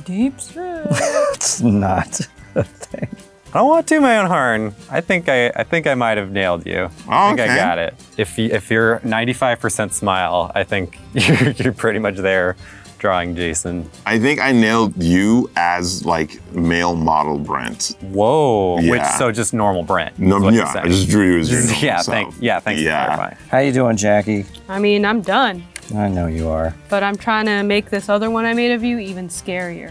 Speaker 2: Deep set.
Speaker 20: It's not a thing.
Speaker 17: I don't want to toot my own horn. I think I might have nailed you. I think I got it. If you're 95% smile, I think you're pretty much there drawing Jason.
Speaker 4: I think I nailed you as like male model Brent.
Speaker 17: Whoa.
Speaker 4: Yeah.
Speaker 17: Which, so just normal Brent.
Speaker 4: No,
Speaker 17: is what you're
Speaker 4: yeah,
Speaker 17: saying.
Speaker 4: I just drew you as your normal
Speaker 17: Yeah,
Speaker 4: self.
Speaker 17: thanks for clarifying.
Speaker 20: How you doing, Jackie?
Speaker 2: I mean, I'm done,
Speaker 20: I know you are.
Speaker 2: but I'm trying to make this other one I made of you even scarier.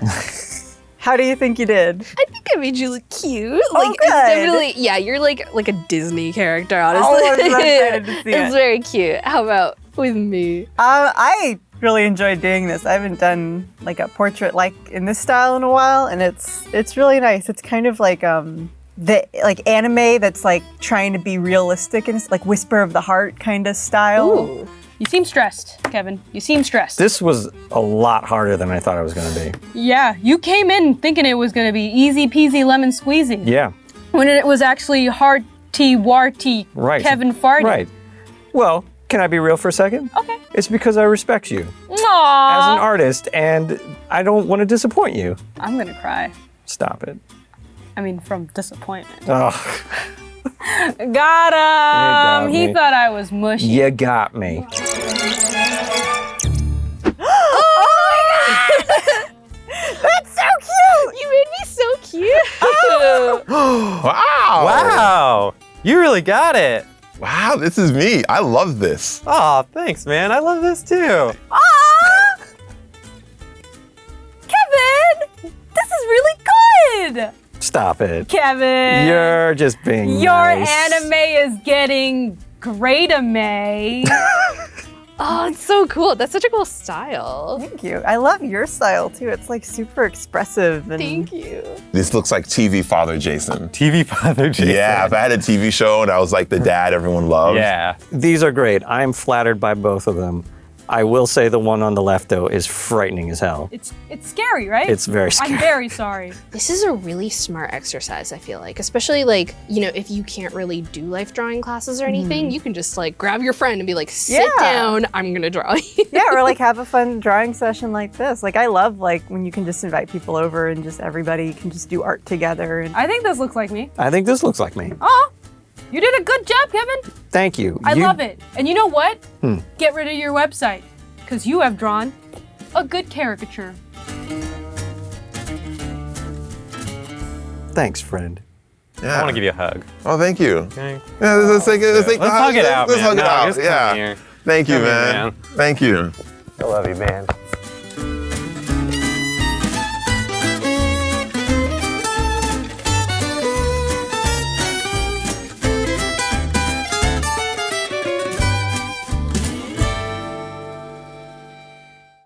Speaker 14: How do you think you did?
Speaker 15: I think I made you look cute.
Speaker 14: Oh,
Speaker 15: Like,
Speaker 14: good.
Speaker 15: it's definitely, yeah, you're like a Disney character, honestly.
Speaker 14: Oh, I'm so excited to see
Speaker 15: It's
Speaker 14: it.
Speaker 15: very cute. How about with me?
Speaker 14: I really enjoyed doing this. I haven't done like a portrait like in this style in a while, and it's really nice. It's kind of like the like anime that's like trying to be realistic and it's like Whisper of the Heart kind of style.
Speaker 2: Ooh. You seem stressed, Kevin. You seem stressed.
Speaker 20: This was a lot harder than I thought it was gonna be.
Speaker 2: Yeah, you came in thinking it was gonna be easy peasy lemon squeezy.
Speaker 20: Yeah.
Speaker 2: When it was actually hearty warty
Speaker 20: Right.
Speaker 2: Kevin farty.
Speaker 20: Right. Well, can I be real for a second?
Speaker 2: Okay.
Speaker 20: It's because I respect you
Speaker 2: Aww.
Speaker 20: as an artist, and I don't want to disappoint you.
Speaker 2: I'm gonna cry.
Speaker 20: Stop it.
Speaker 2: I mean, from disappointment.
Speaker 20: Oh,
Speaker 2: Got him!
Speaker 20: got
Speaker 2: He
Speaker 20: me.
Speaker 2: thought I was mushy.
Speaker 20: you got me.
Speaker 14: That's so cute!
Speaker 15: You made me so cute.
Speaker 4: Wow!
Speaker 17: Wow. You really got it.
Speaker 4: Wow, this is me. I love this.
Speaker 17: Oh, thanks, man. I love this too.
Speaker 2: Kevin! This is really good!
Speaker 20: Stop it.
Speaker 2: Kevin!
Speaker 20: You're just being
Speaker 2: Your
Speaker 20: nice.
Speaker 2: anime is getting great-ame.
Speaker 15: Oh, it's so cool. That's such a cool style.
Speaker 14: Thank you. I love your style too. It's like super expressive. And
Speaker 15: Thank you.
Speaker 4: This looks like TV Father Jason.
Speaker 17: TV Father Jason.
Speaker 4: Yeah, if I had a TV show and I was like the dad everyone loved.
Speaker 17: Yeah.
Speaker 1: These are great. I'm flattered by both of them. I will say the one on the left, though, is frightening as hell.
Speaker 2: It's scary, right?
Speaker 1: It's very scary.
Speaker 2: I'm very sorry.
Speaker 15: This is a really smart exercise, I feel like. Especially like, you know, if you can't really do life drawing classes or anything, you can just like grab your friend and be like, sit down, I'm gonna draw you.
Speaker 14: yeah, or like have a fun drawing session like this. Like I love like when you can just invite people over and just everybody can just do art together. And
Speaker 2: I think this looks like me.
Speaker 1: I think this looks like me.
Speaker 2: Oh, you did a good job, Kevin.
Speaker 1: Thank you.
Speaker 2: I love it. And you know what?
Speaker 1: Hmm.
Speaker 2: Get rid of your website, because you have drawn a good caricature.
Speaker 1: Thanks, friend.
Speaker 4: Yeah.
Speaker 3: I want to give you a hug.
Speaker 4: Oh, thank you.
Speaker 3: Okay.
Speaker 4: Yeah, let's hug
Speaker 3: it out,
Speaker 4: Let's
Speaker 3: man.
Speaker 4: hug it
Speaker 3: No,
Speaker 4: out.
Speaker 3: just come
Speaker 4: Yeah.
Speaker 3: here.
Speaker 4: Thank you,
Speaker 3: Come here,
Speaker 4: man. Thank you.
Speaker 20: I love you, man.